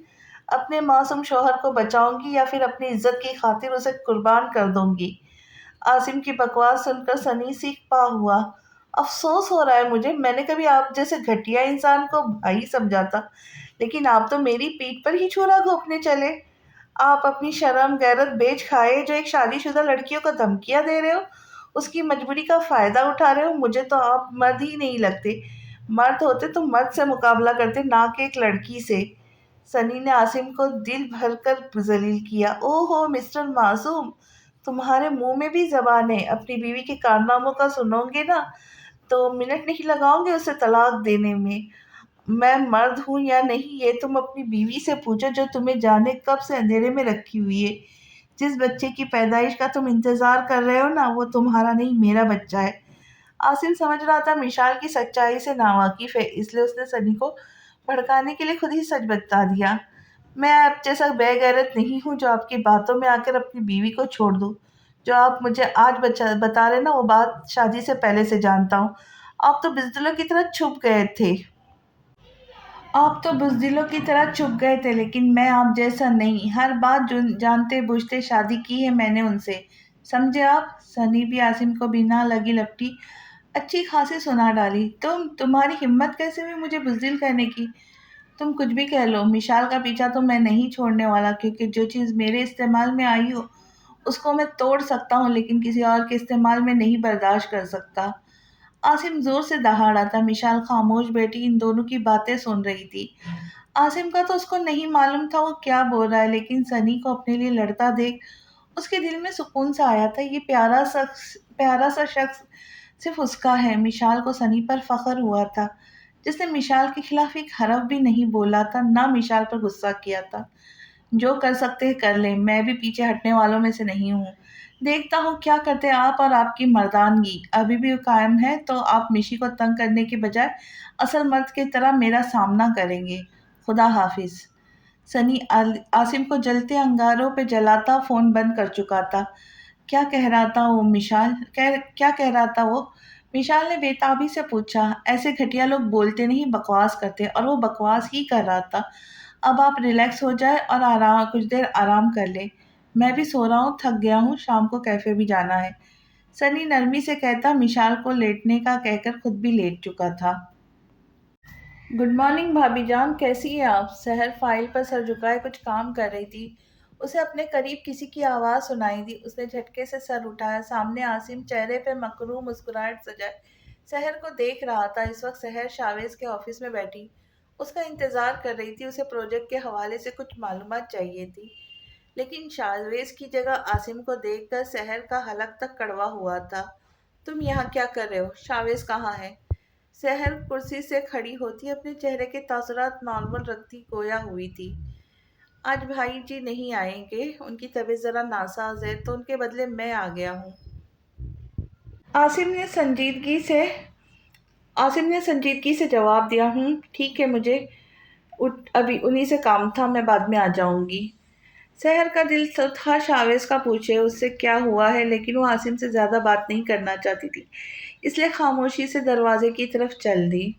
अपने मासूम शौहर को बचाऊंगी या फिर अपनी इज्जत की खातिर उसे कुर्बान कर दूंगी? आसिम की बकवास सुनकर सनी सीख पा हुआ। अफसोस हो रहा है मुझे, मैंने कभी आप जैसे घटिया इंसान को भाई समझा था, लेकिन आप तो मेरी पीठ पर ही छुरा घोंपने चले। आप अपनी शर्म गैरत बेच खाए जो एक शादीशुदा लड़कियों को धमकियां दे रहे हो, उसकी मजबूरी का फायदा उठा रहे हो। मुझे तो आप मर्द ही नहीं लगते। मर्द होते तो मर्द से मुकाबला करते, ना कि एक लड़की से। सनी ने आसिम को दिल भर कर जलील किया। ओहो मिस्टर मासूम, तुम्हारे मुंह में भी जबान है। अपनी बीवी के कारनामों का सुनोगे ना तो मिनट नहीं लगाओगे उसे तलाक देने में। मैं मर्द हूँ या नहीं ये तुम अपनी बीवी से पूछो, जो तुम्हें जाने कब से अंधेरे में रखी हुई है। जिस बच्चे की पैदाइश का तुम इंतजार कर रहे हो ना, वो तुम्हारा नहीं मेरा बच्चा है। आसिम समझ रहा था मिशाल की सच्चाई से नावाकिफ है, इसलिए उसने सनी को भड़काने के लिए खुद ही सच बता दिया। मैं आप जैसा बेगैरत नहीं हूँ जो आपकी बातों में आकर अपनी बीवी को छोड़ दूँ। जो आप मुझे आज बता रहे ना, वो बात शादी से पहले से जानता हूँ। आप तो बिजदिलों की तरह छुप गए थे। आप तो बुज़दिलों की तरह छुप गए थे, लेकिन मैं आप जैसा नहीं। हर बात जो जानते बूझते शादी की है मैंने उनसे। समझे आप? सनी भी आसिम को बिना लगी लपटी अच्छी खासी सुना डाली। तुम्हारी हिम्मत कैसे हुई मुझे बुज़दिल कहने की? तुम कुछ भी कह लो, मिशाल का पीछा तो मैं नहीं छोड़ने वाला, क्योंकि जो चीज़ मेरे इस्तेमाल में आई हो उसको मैं तोड़ सकता हूँ, लेकिन किसी और के इस्तेमाल में नहीं बर्दाश्त कर सकता। आसिम जोर से दहाड़ा था। मिशाल खामोश बैठी इन दोनों की बातें सुन रही थी। आसिम का तो उसको नहीं मालूम था वो क्या बोल रहा है, लेकिन सनी को अपने लिए लड़ता देख उसके दिल में सुकून सा आया था। ये प्यारा सा शख्स सिर्फ उसका है। मिशाल को सनी पर फख्र हुआ था, जिसने मिशाल के खिलाफ एक हरफ भी नहीं बोला था, ना मिशाल पर गुस्सा किया था। जो कर सकते हैं कर लें, मैं भी पीछे हटने वालों में से नहीं हूँ। देखता हूँ क्या करते हैं आप, और आपकी मर्दानगी अभी भी कायम है तो आप मिशी को तंग करने के बजाय असल मर्द की तरह मेरा सामना करेंगे। खुदा हाफिज। आसिम को जलते अंगारों पे जलाता फोन बंद कर चुका था। क्या कह रहा था वो? विशाल ने बेताबी से पूछा। ऐसे घटिया लोग बोलते नहीं, बकवास करते, और वो बकवास ही कर रहा था। अब आप रिलैक्स हो जाए और कुछ देर आराम कर ले। मैं भी सो रहा हूँ, थक गया हूँ, शाम को कैफे भी जाना है। सनी नरमी से कहता मिशाल को लेटने का कहकर खुद भी लेट चुका था। गुड मॉर्निंग भाभी जान, कैसी हैं आप? सहर फाइल पर सर झुकाए कुछ काम कर रही थी। उसे अपने करीब किसी की आवाज़ सुनाई दी। उसने झटके से सर उठाया। सामने आसिम चेहरे पे मकरूम मुस्कुराहट सजाए सहर को देख रहा था। इस वक्त सहर शावेज के ऑफिस में बैठी उसका इंतज़ार कर रही थी। उसे प्रोजेक्ट के हवाले से कुछ मालूमात चाहिए थी, लेकिन शावेज की जगह आसिम को देखकर सहर का हलक तक कड़वा हुआ था। तुम यहाँ क्या कर रहे हो? शावेज कहाँ है? सहर कुर्सी से खड़ी होती अपने चेहरे के तासुरात नॉर्मल रखती गोया हुई थी। आज भाई जी नहीं आएंगे, उनकी तबीयत ज़रा नासाज है तो उनके बदले मैं आ गया हूँ। आसिम ने संजीदगी से आसिम ने संजीदगी से जवाब दिया। ठीक है, मुझे उठ अभी उन्हीं से काम था, मैं बाद में आ जाऊंगी। सहर का दिल तो था शावेज का पूछे उससे क्या हुआ है, लेकिन वो आसिम से ज़्यादा बात नहीं करना चाहती थी, इसलिए खामोशी से दरवाजे की तरफ चल दी।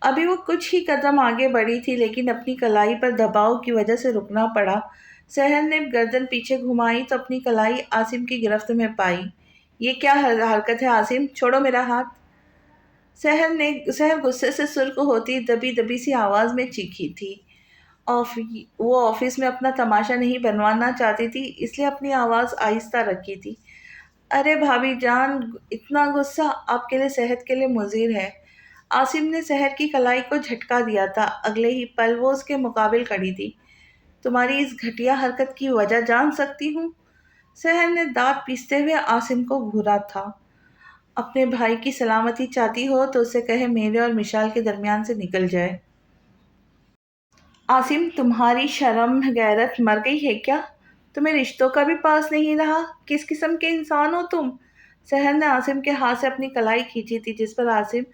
अभी वो कुछ ही कदम आगे बढ़ी थी, लेकिन अपनी कलाई पर दबाव की वजह से रुकना पड़ा। सहर ने गर्दन पीछे घुमाई तो अपनी कलाई आसिम की गिरफ्त में पाई। ये क्या हरकत है आसिम, छोड़ो मेरा हाथ। सहर गुस्से से सुर्ख होती दबी दबी सी आवाज में चीखी थी। ऑफ वो ऑफिस में अपना तमाशा नहीं बनवाना चाहती थी, इसलिए अपनी आवाज आहिस्ता रखी थी। अरे भाभी जान, इतना गुस्सा आपके लिए सेहत के लिए मुजीर है। आसिम ने सहर की कलाई को झटका दिया था। अगले ही पल वो उसके मुकाबिल खड़ी थी। तुम्हारी इस घटिया हरकत की वजह जान सकती हूँ? सहर ने दांत पीसते हुए आसिम को घूरा था। अपने भाई की सलामती चाहती हो तो उसे कहे मेरे और मिशाल के दरमियान से निकल जाए। आसिम, तुम्हारी शर्म गैरत मर गई है क्या? तुम्हें रिश्तों का भी पास नहीं रहा? किस किस्म के इंसान हो तुम? सहर ने आसिम के हाथ से अपनी कलाई खींची थी, जिस पर आसिम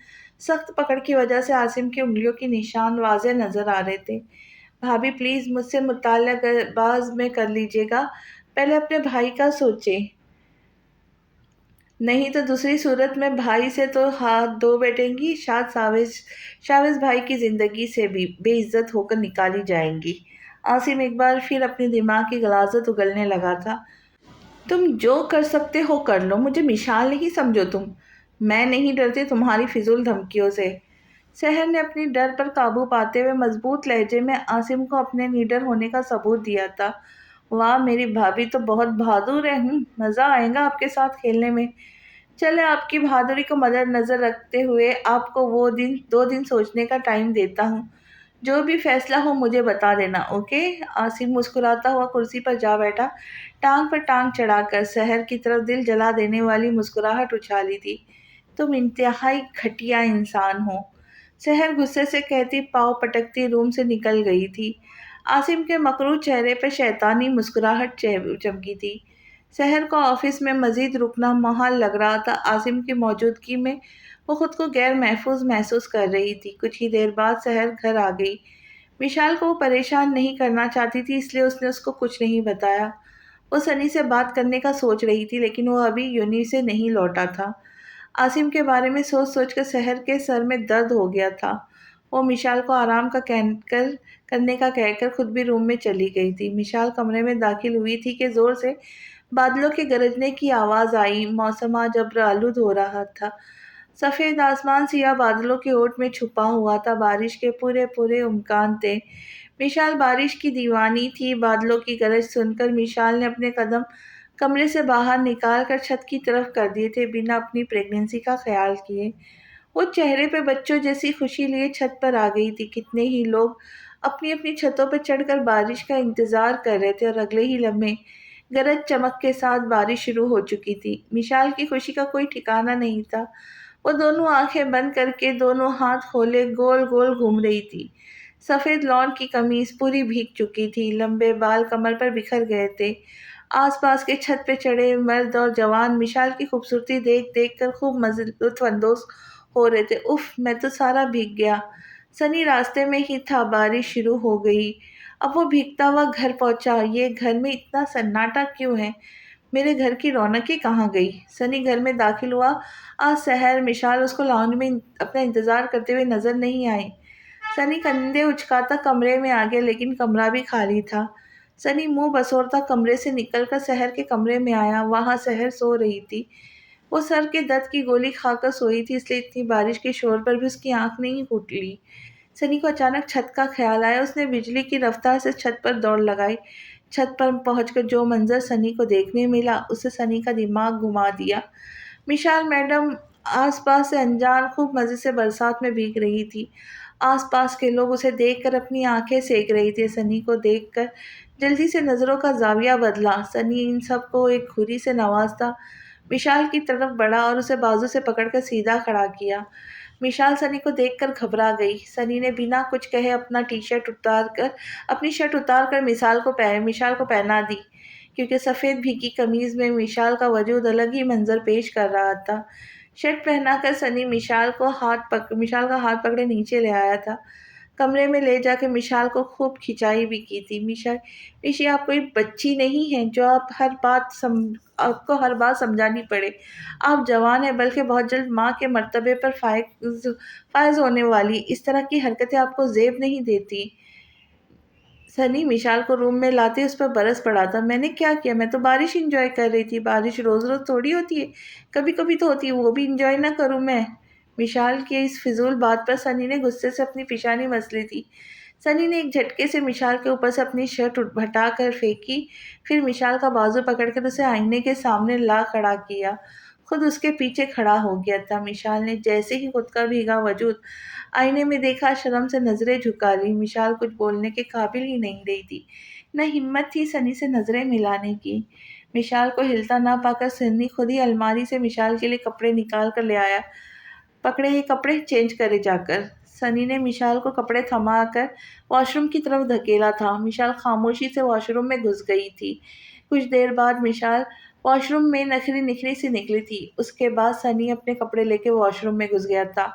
सख्त पकड़ की वजह से आसिम की उंगलियों के निशान वाज़ेह नजर आ रहे थे। भाभी प्लीज मुझसे मुताल्ला बाज में कर लीजिएगा, पहले अपने भाई का सोचे, नहीं तो दूसरी सूरत में भाई से तो हाथ धो बैठेंगी, शायद साविज शाविज भाई की जिंदगी से भी बेइज्जत होकर निकाली जाएंगी। आसिम एक बार फिर अपने दिमाग की गलाजत उगलने लगा था। तुम जो कर सकते हो कर लो, मुझे मिशाल नहीं समझो तुम। मैं नहीं डरती तुम्हारी फिजूल धमकियों से। सहर ने अपनी डर पर काबू पाते हुए मजबूत लहजे में आसिम को अपने निडर होने का सबूत दिया था। वाह, मेरी भाभी तो बहुत बहादुर है। मज़ा आएगा आपके साथ खेलने में। चले, आपकी बहादुरी को मद्देनजर रखते हुए आपको वो दिन 2 दिन सोचने का टाइम देता हूँ। जो भी फैसला हो मुझे बता देना, ओके? आसिम मुस्कुराता हुआ कुर्सी पर जा बैठा, टांग पर टांग चढ़ाकर सहर की तरफ दिल जला देने वाली मुस्कुराहट उछाली थी। तुम इंतहाई घटिया इंसान हो, सहर गुस्से से कहती पाँव पटकती रूम से निकल गई थी। आसिम के मकरूर चेहरे पर शैतानी मुस्कुराहट चमकी थी। शहर को ऑफिस में मजीद रुकना मुहाल लग रहा था। आसिम की मौजूदगी में वो खुद को गैर महफूज महसूस कर रही थी। कुछ ही देर बाद शहर घर आ गई। विशाल को वो परेशान नहीं करना चाहती थी, इसलिए उसने उसको कुछ नहीं बताया। वो सनी से बात करने का सोच रही थी, लेकिन वो अभी यूनि से नहीं लौटा था। आसिम के बारे में सोच सोच कर शहर के सर में दर्द हो गया था। वो मिशाल को आराम का कहकर करने का कहकर खुद भी रूम में चली गई थी। मिशाल कमरे में दाखिल हुई थी कि जोर से बादलों के गरजने की आवाज़ आई। मौसम आज अब्र आलूद हो रहा था। सफ़ेद आसमान सिया बादलों के ओट में छुपा हुआ था। बारिश के पूरे पूरे इम्कान थे। मिशाल बारिश की दीवानी थी। बादलों की गरज सुनकर मिशाल ने अपने कदम कमरे से बाहर निकाल कर छत की तरफ कर दिए थे, बिना अपनी प्रेगनेंसी का ख्याल किए। वो चेहरे पे बच्चों जैसी खुशी लिए छत पर आ गई थी। कितने ही लोग अपनी अपनी छतों पर चढ़कर बारिश का इंतज़ार कर रहे थे और अगले ही लम्हे गरज चमक के साथ बारिश शुरू हो चुकी थी। मिशाल की खुशी का कोई ठिकाना नहीं था। वो दोनों आंखें बंद करके दोनों हाथ खोले गोल गोल घूम रही थी। सफ़ेद लॉन की कमीज पूरी भीग चुकी थी। लंबे बाल कमर पर बिखर गए थे। आसपास के छत पे चढ़े मर्द और जवान मिशाल की खूबसूरती देख देख कर खूब मज़े लुत्फ़अंदोज़ हो रहे थे। उफ़! मैं तो सारा भीग गया। सनी रास्ते में ही था, बारिश शुरू हो गई। अब वो भीगता हुआ घर पहुंचा। ये घर में इतना सन्नाटा क्यों है? मेरे घर की रौनक ही कहाँ गई? सनी घर में दाखिल हुआ। आज सहर मिशाल उसको लाउंज में अपना इंतज़ार करते हुए नज़र नहीं आई। सनी कंधे उचकाता कमरे में आ गया, लेकिन कमरा भी खाली था। सनी मुंह बसोरता कमरे से निकलकर सहर के कमरे में आया। वहाँ सहर सो रही थी। वो सर के दर्द की गोली खाकर सोई थी, इसलिए इतनी बारिश के शोर पर भी उसकी आंख नहीं फूटी। सनी को अचानक छत का ख्याल आया। उसने बिजली की रफ्तार से छत पर दौड़ लगाई। छत पर पहुंचकर जो मंजर सनी को देखने मिला, उससे सनी का दिमाग घुमा दिया। मिशाल मैडम आसपास से अनजान खूब मज़े से बरसात में भीग रही थी। आसपास के लोग उसे देखकर अपनी आंखें सेक रही थी। सनी को देखकर जल्दी से नज़रों का जाविया बदला। सनी इन सब को एक घुरी से नवाजता विशाल की तरफ बढ़ा और उसे बाजू से पकड़कर सीधा खड़ा किया। मिशाल सनी को देखकर घबरा गई। सनी ने बिना कुछ कहे अपनी शर्ट उतार कर मिशाल को पहना दी, क्योंकि सफ़ेद भीगी कमीज़ में मिशाल का वजूद अलग ही मंजर पेश कर रहा था। शर्ट पहनाकर सनी मिशाल का हाथ पकड़े नीचे ले आया था। कमरे में ले जाके मिशाल को खूब खिंचाई भी की थी। "मिशी, आप कोई बच्ची नहीं हैं जो आपको हर बात समझानी पड़े। आप जवान हैं, बल्कि बहुत जल्द माँ के मर्तबे पर फ़ाइज़ होने वाली। इस तरह की हरकतें आपको ज़ेब नहीं देती।" सनी मिशाल को रूम में लाते उस पर बरस पड़ा था। "मैंने क्या किया? मैं तो बारिश एंजॉय कर रही थी। बारिश रोज़-रोज़ थोड़ी होती है। कभी-कभी तो होती है, वो भी एंजॉय ना करूँ मैं?" मिशाल की इस फिज़ूल बात पर सनी ने गुस्से से अपनी पेशानी मस ली थी। सनी ने एक झटके से मिशाल के ऊपर से अपनी शर्ट हटा कर फेंकी, फिर मिशाल का बाजू पकड़कर उसे आईने के सामने ला खड़ा किया। खुद उसके पीछे खड़ा हो गया था। मिशाल ने जैसे ही खुद का भीगा वजूद आईने में देखा, शर्म से नज़रें झुका लीं। मिशाल कुछ बोलने के काबिल ही नहीं रही थी, न हिम्मत थी सनी से नज़रें मिलाने की। मिशाल को हिलता ना पाकर सनी खुद ही अलमारी से मिशाल के लिए कपड़े निकाल कर ले आया। "पकड़े ये कपड़े, चेंज करे जाकर।" सनी ने मिशाल को कपड़े थमाकर वॉशरूम की तरफ धकेला था। मिशाल खामोशी से वॉशरूम में घुस गई थी। कुछ देर बाद मिशाल वॉशरूम में नखरी-निखरी सी निकली थी। उसके बाद सनी अपने कपड़े लेके वॉशरूम में घुस गया था।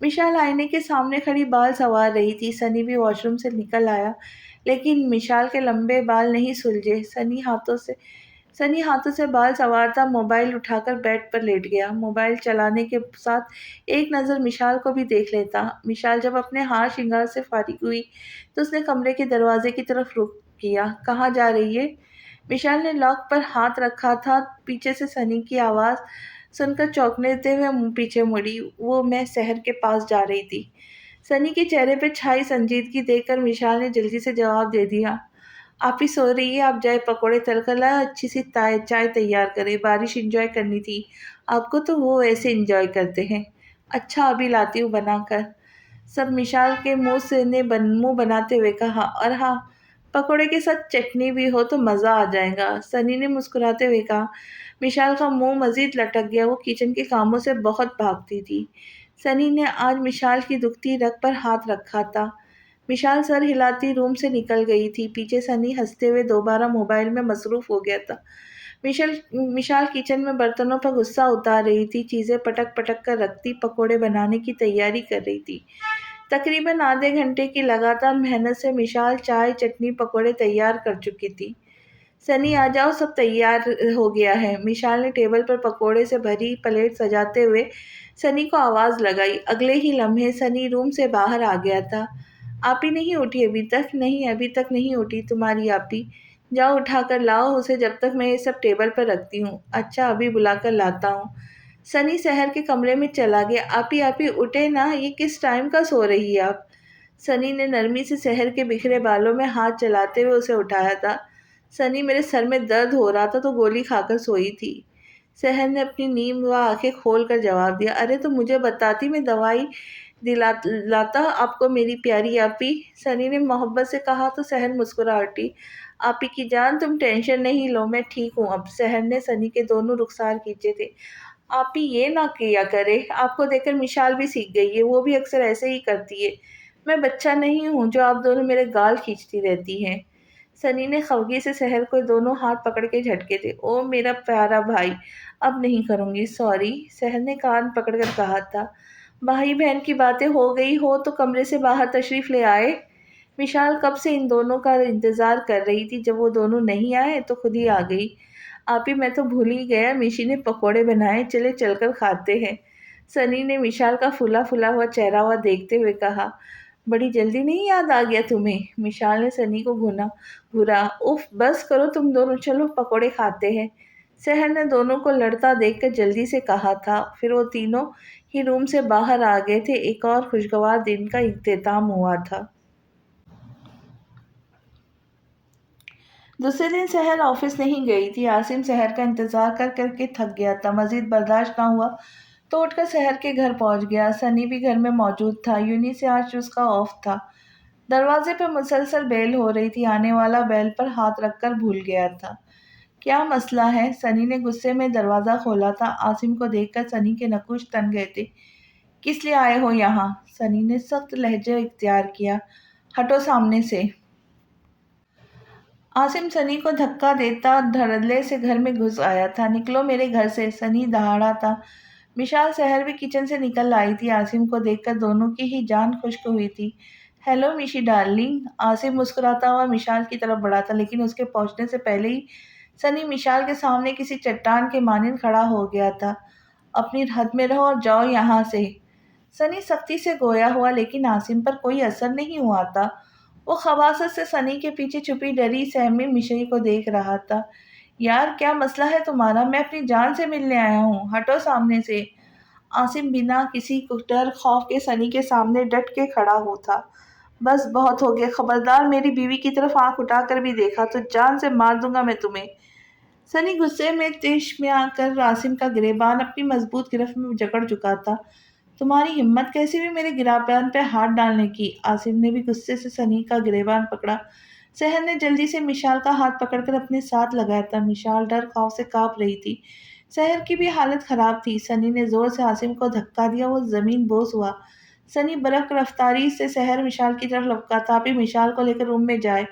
मिशाल आईने के सामने खड़ी बाल संवार रही थी। सनी भी वॉशरूम से निकल आया, लेकिन मिशाल के लंबे बाल नहीं सुलझे। सनी हाथों से बाल संवारता मोबाइल उठाकर बेड पर लेट गया। मोबाइल चलाने के साथ एक नज़र मिशाल को भी देख लेता। मिशाल जब अपने हार श्रृंगार से फारिग हुई, तो उसने कमरे के दरवाजे की तरफ रुख किया। "कहाँ जा रही है?" मिशाल ने लॉक पर हाथ रखा था। पीछे से सनी की आवाज़ सुनकर चौंकते हुए मुँह पीछे मुड़ी। "मैं शहर के पास जा रही थी।" सनी के चेहरे पे छाई संजीदगी देखकर मिशाल ने जल्दी से जवाब दे दिया। "आप ही सो रही है, आप जाए पकौड़े तल कर लाए, अच्छी सी चाय तैयार करें। बारिश एंजॉय करनी थी आपको, तो वो ऐसे एंजॉय करते हैं।" "अच्छा, अभी लाती हूँ बनाकर।" सब मिशाल के मुँह बनाते हुए कहा। "और हाँ, पकोड़े के साथ चटनी भी हो तो मज़ा आ जाएगा।" सनी ने मुस्कुराते हुए कहा। मिशाल का मुँह मज़ीद लटक गया। वो किचन के कामों से बहुत भागती थी। सनी ने आज मिशाल की दुखती रग पर हाथ रखा था। मिशाल सर हिलाती रूम से निकल गई थी। पीछे सनी हँसते हुए दोबारा मोबाइल में मसरूफ़ हो गया था। मिशाल किचन में बर्तनों पर गुस्सा उतार रही थी, चीज़ें पटक-पटक कर रखती, पकोड़े बनाने की तैयारी कर रही थी। तकरीबन आधे घंटे की लगातार मेहनत से मिशाल चाय, चटनी, पकोड़े तैयार कर चुकी थी। "सनी, आ जाओ, सब तैयार हो गया है।" मिशाल ने टेबल पर पकोड़े से भरी प्लेट सजाते हुए सनी को आवाज़ लगाई। अगले ही लम्हे सनी रूम से बाहर आ गया था। "आपी नहीं उठी अभी तक?" "नहीं, अभी तक नहीं उठी तुम्हारी आपी।" "जाओ उठाकर लाओ उसे, जब तक मैं ये सब टेबल पर रखती हूँ।" "अच्छा, अभी बुलाकर लाता हूँ।" सनी शहर के कमरे में चला गया। "आपी, आपी उठे ना, ये किस टाइम का सो रही है आप?" सनी ने नरमी से शहर के बिखरे बालों में हाथ चलाते हुए उसे उठाया था। "सनी, मेरे सर में दर्द हो रहा था तो गोली खाकर सोई थी।" शहर ने अपनी नींद व आँखें खोलकर जवाब दिया। "अरे तो मुझे बताती, मैं दवाई लाता आपको मेरी प्यारी आपी।" सनी ने मोहब्बत से कहा तो शहर मुस्कुरा उठी। "आपी की जान, तुम टेंशन नहीं लो, मैं ठीक हूँ अब।" शहर ने सनी के दोनों रुखसार खींचे थे। "आपी ये ना किया करे, आपको देखकर मिशाल भी सीख गई है, वो भी अक्सर ऐसे ही करती है। मैं बच्चा नहीं हूँ जो आप दोनों मेरे गाल खींचती रहती हैं।" सनी ने खफगी से शहर को दोनों हाथ पकड़ के झटके थे। "ओ मेरा प्यारा भाई, अब नहीं करूँगी, सॉरी।" शहर ने कान पकड़कर कहा था। "भाई बहन की बातें हो गई हो तो कमरे से बाहर तशरीफ़ ले आए।" विशाल कब से इन दोनों का इंतज़ार कर रही थी। जब वो दोनों नहीं आए तो खुद ही आ गई। "आपी, मैं तो भूल ही गया, मिशी ने पकोड़े बनाए, चले चलकर खाते हैं।" सनी ने विशाल का फूला-फूला हुआ चेहरा देखते हुए कहा। "बड़ी जल्दी नहीं याद आ गया तुम्हें?" विशाल ने सनी को घूरा। "उफ़, बस करो तुम दोनों, चलो पकोड़े खाते हैं।" शहर ने दोनों को लड़ता देखकर जल्दी से कहा था। फिर वो तीनों ही रूम से बाहर आ गए थे। एक और खुशगवार दिन का इख्तिताम हुआ था। दूसरे दिन शहर ऑफिस नहीं गई थी। आसिम शहर का इंतज़ार कर कर के थक गया था। मज़ीद बर्दाश्त ना हुआ तो उठकर शहर के घर पहुंच गया। सनी भी घर में मौजूद था। यूनी से आज उसका ऑफ था। दरवाजे पर मुसलसल बेल हो रही थी। आने वाला बेल पर हाथ रखकर भूल गया था। "क्या मसला है?" सनी ने गुस्से में दरवाज़ा खोला था। आसिम को देखकर सनी के नकुच तन गए थे। किस लिए आए हो यहाँ? सनी ने सख्त लहजा इख्तियार किया। हटो सामने से। आसिम सनी को धक्का देता धड़ल्ले से घर में घुस आया था। निकलो मेरे घर से, सनी दहाड़ा था। मिशाल सहर भी किचन से निकल आई थी। आसिम को देखकर दोनों की ही जान खुश्क हुई थी। हेलो मिशी डार्लिंग। आसिम मुस्कुराता हुआ मिशाल की तरफ बढ़ा था, लेकिन उसके पहुंचने से पहले ही सनी मिशाल के सामने किसी चट्टान के मानिंद खड़ा हो गया था। अपनी हद में रहो और जाओ यहाँ से। सनी सख्ती से गोया हुआ, लेकिन आसिम पर कोई असर नहीं हुआ था। वो खबासत से सनी के पीछे छुपी डरी सहमी मिशरी को देख रहा था। यार क्या मसला है तुम्हारा? मैं अपनी जान से मिलने आया हूँ, हटो सामने से। आसिम बिना किसी डर खौफ के सनी के सामने डट के खड़ा हो था। बस बहुत हो गया, खबरदार मेरी बीवी की तरफ आंख उठाकर भी देखा तो जान से मार दूंगा मैं तुम्हें। सनी गुस्से में तिश में आकर आसिम का गिरेबान अपनी मजबूत गिरफ्त में जकड़ चुका था। तुम्हारी हिम्मत कैसी हुई मेरे गिराबान पे हाथ डालने की? आसिम ने भी गुस्से से सनी का गिरेबान पकड़ा। सहर ने जल्दी से मिशाल का हाथ पकड़कर अपने साथ लगाया था। मिशाल डर खौफ से कांप रही थी। सहर की भी हालत खराब थी। सनी ने जोर से आसिम को धक्का दिया, वो जमीन बोस हुआ। सनी बरक रफ्तारी से सहर मिशाल की तरफ लपका था। अभी मिशाल को लेकर रूम में जाए,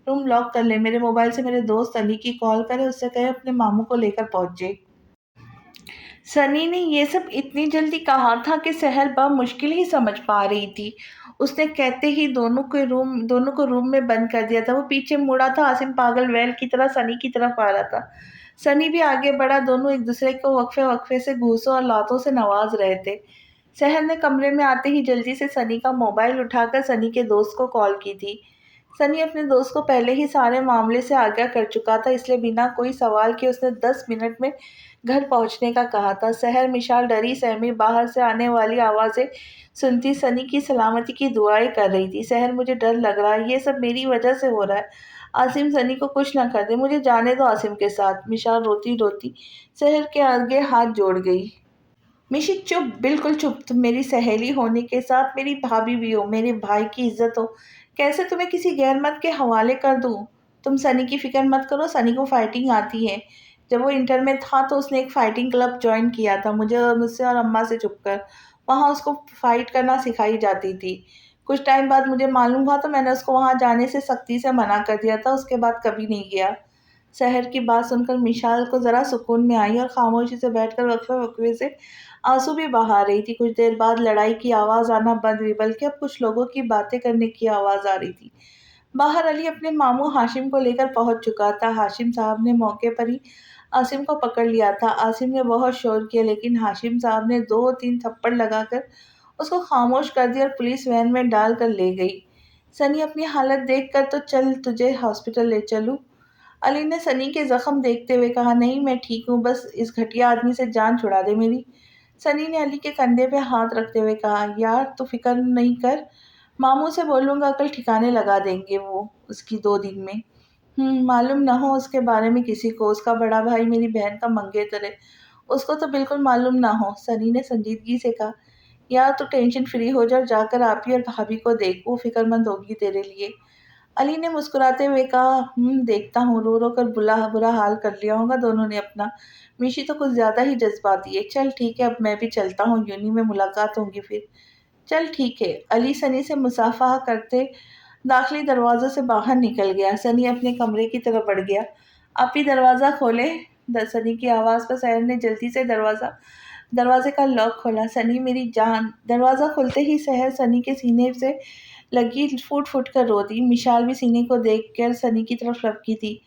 रूम लॉक कर ले, मेरे मोबाइल से मेरे दोस्त अली की कॉल करे, उससे कहे अपने मामू को लेकर पहुंचे। सनी ने ये सब इतनी जल्दी कहा था कि सहर मुश्किल ही समझ पा रही थी। उसने कहते ही दोनों को रूम में बंद कर दिया था। वो पीछे मुड़ा था। आसिम पागल वैल की तरह सनी की तरफ आ रहा था। सनी भी आगे बढ़ा। दोनों एक दूसरे को वक्फे वक्फे से घूंसों और लातों से नवाज रहे थे। सहर ने कमरे में आते ही जल्दी से सनी का मोबाइल उठाकर सनी के दोस्त को कॉल की थी। सनी अपने दोस्त को पहले ही सारे मामले से आगाह कर चुका था, इसलिए बिना कोई सवाल किए उसने 10 मिनट में घर पहुंचने का कहा था। सहर मिशाल डरी सहमी बाहर से आने वाली आवाज़ें सुनती सनी की सलामती की दुआएं कर रही थी। सहर मुझे डर लग रहा है, ये सब मेरी वजह से हो रहा है। आसिम सनी को कुछ ना कर दे, मुझे जाने दो आसिम के साथ। मिशाल रोती रोती सहर के आगे हाथ जोड़ गई। मिशी चुप, बिल्कुल चुप। तुम मेरी सहेली होने के साथ मेरी भाभी भी हो, मेरे भाई की इज्जत हो। कैसे तुम्हें किसी गैर मर्द के हवाले कर दूं? तुम सनी की फिक्र मत करो, सनी को फाइटिंग आती है। जब वो इंटर में था तो उसने एक फाइटिंग क्लब ज्वाइन किया था, मुझसे और अम्मा से छुपकर। वहाँ उसको फाइट करना सिखाई जाती थी। कुछ टाइम बाद मुझे मालूम हुआ तो मैंने उसको वहाँ जाने से सख्ती से मना कर दिया था। उसके बाद कभी नहीं गया। शहर की बात सुनकर मिशाल को ज़रा सुकून में आई और खामोशी से बैठकर वक्फे वक्फे से आंसू भी बहा रही थी। कुछ देर बाद लड़ाई की आवाज़ आना बंद हुई, बल्कि अब कुछ लोगों की बातें करने की आवाज़ आ रही थी। बाहर अली अपने मामू हाशिम को लेकर पहुंच चुका था। हाशिम साहब ने मौके पर ही आसिम को पकड़ लिया था। आसिम ने बहुत शोर किया, लेकिन हाशिम साहब ने 2-3 थप्पड़ लगाकर उसको खामोश कर दिया और पुलिस वैन में डाल कर ले गई। सनी अपनी हालत देखकर तो चल तुझे हॉस्पिटल ले चलूं? अली ने सनी के जख्म देखते हुए कहा। नहीं मैं ठीक हूँ, बस इस घटिया आदमी से जान छुड़ा दे मेरी। सनी ने अली के कंधे पे हाथ रखते हुए कहा, यार तू फिक्र नहीं कर, मामू से बोलूँगा, कल ठिकाने लगा देंगे वो उसकी 2 दिन में। मालूम ना हो उसके बारे में किसी को, उसका बड़ा भाई मेरी बहन का मंगेतर है, उसको तो बिल्कुल मालूम ना हो। सनी ने संजीदगी से कहा, यार तू टेंशन फ्री हो जा और जाकर आप ही और भाभी को देख, वो फिक्रमंद होगी तेरे लिए। अली ने मुस्कुराते हुए कहा, देखता हूँ। रो रो कर बुरा हाल कर लिया होगा दोनों ने अपना। मिशी तो कुछ ज़्यादा ही जज्बाती है। चल ठीक है, अब मैं भी चलता हूँ, यूनी में मुलाकात होगी फिर। चल ठीक है। अली सनी से मुसाफहा करते दाखिली दरवाज़े से बाहर निकल गया। सनी अपने कमरे की तरफ बढ़ गया। आप ही दरवाज़ा खोले। सनी की आवाज़ पर सहर ने जल्दी से दरवाजे का लॉक खोला। सनी मेरी जान। दरवाज़ा खुलते ही सहर सनी के सीने से लगी फूट फूट कर रो दी। मिशाल भी सीने को देखकर सनी की तरफ लपकी थी।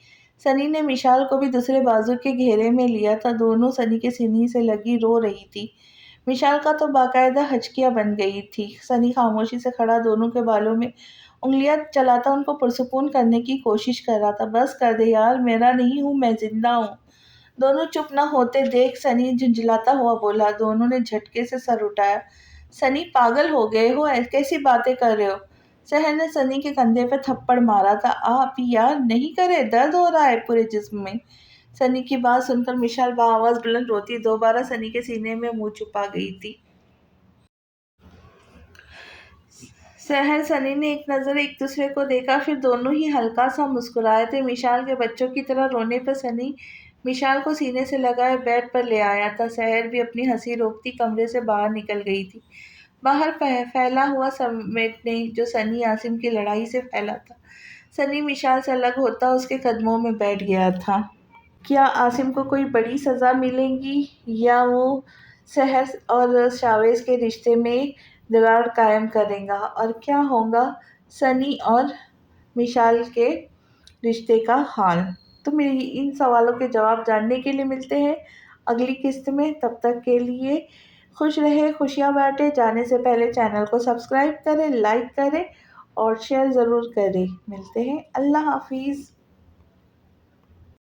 सनी ने मिशाल को भी दूसरे बाजू के घेरे में लिया था। दोनों सनी के सीने से लगी रो रही थी। मिशाल का तो बाकायदा हचकियाँ बन गई थी। सनी खामोशी से खड़ा दोनों के बालों में उंगलियां चलाता उनको पुरसुकून करने की कोशिश कर रहा था। बस कर दे यार, मेरा नहीं हूँ, मैं जिंदा हूँ। दोनों चुप न होते देख सनी झुंझलाता हुआ बोला। दोनों ने झटके से सर उठाया। सनी पागल हो गए हो, कैसी बातें कर रहे हो? सहर ने सनी के कंधे पर थप्पड़ मारा था। आप यार नहीं करे, दर्द हो रहा है पूरे जिस्म में। सनी की बात सुनकर मिशाल आवाज बुलंद रोती दोबारा सनी के सीने में मुंह छुपा गई थी। सहर सनी ने एक नज़र एक दूसरे को देखा, फिर दोनों ही हल्का सा मुस्कुराए थे। मिशाल के बच्चों की तरह रोने पर सनी मिशाल को सीने से लगाए बेड पर ले आया था। सहर भी अपनी हंसी रोकती कमरे से बाहर निकल गई थी। बाहर फैला हुआ समेटने जो सनी आसिम की लड़ाई से फैला था। सनी मिशाल से अलग होता उसके कदमों में बैठ गया था। क्या आसिम को कोई बड़ी सज़ा मिलेगी या वो सहर और शावेज के रिश्ते में दरार कायम करेगा, और क्या होगा सनी और मिशाल के रिश्ते का हाल। तो मेरी इन सवालों के जवाब जानने के लिए मिलते हैं अगली किस्त में। तब तक के लिए खुश रहे, खुशियाँ बांटे। जाने से पहले चैनल को सब्सक्राइब करें, लाइक करें और शेयर ज़रूर करें। मिलते हैं। अल्लाह हाफिज़।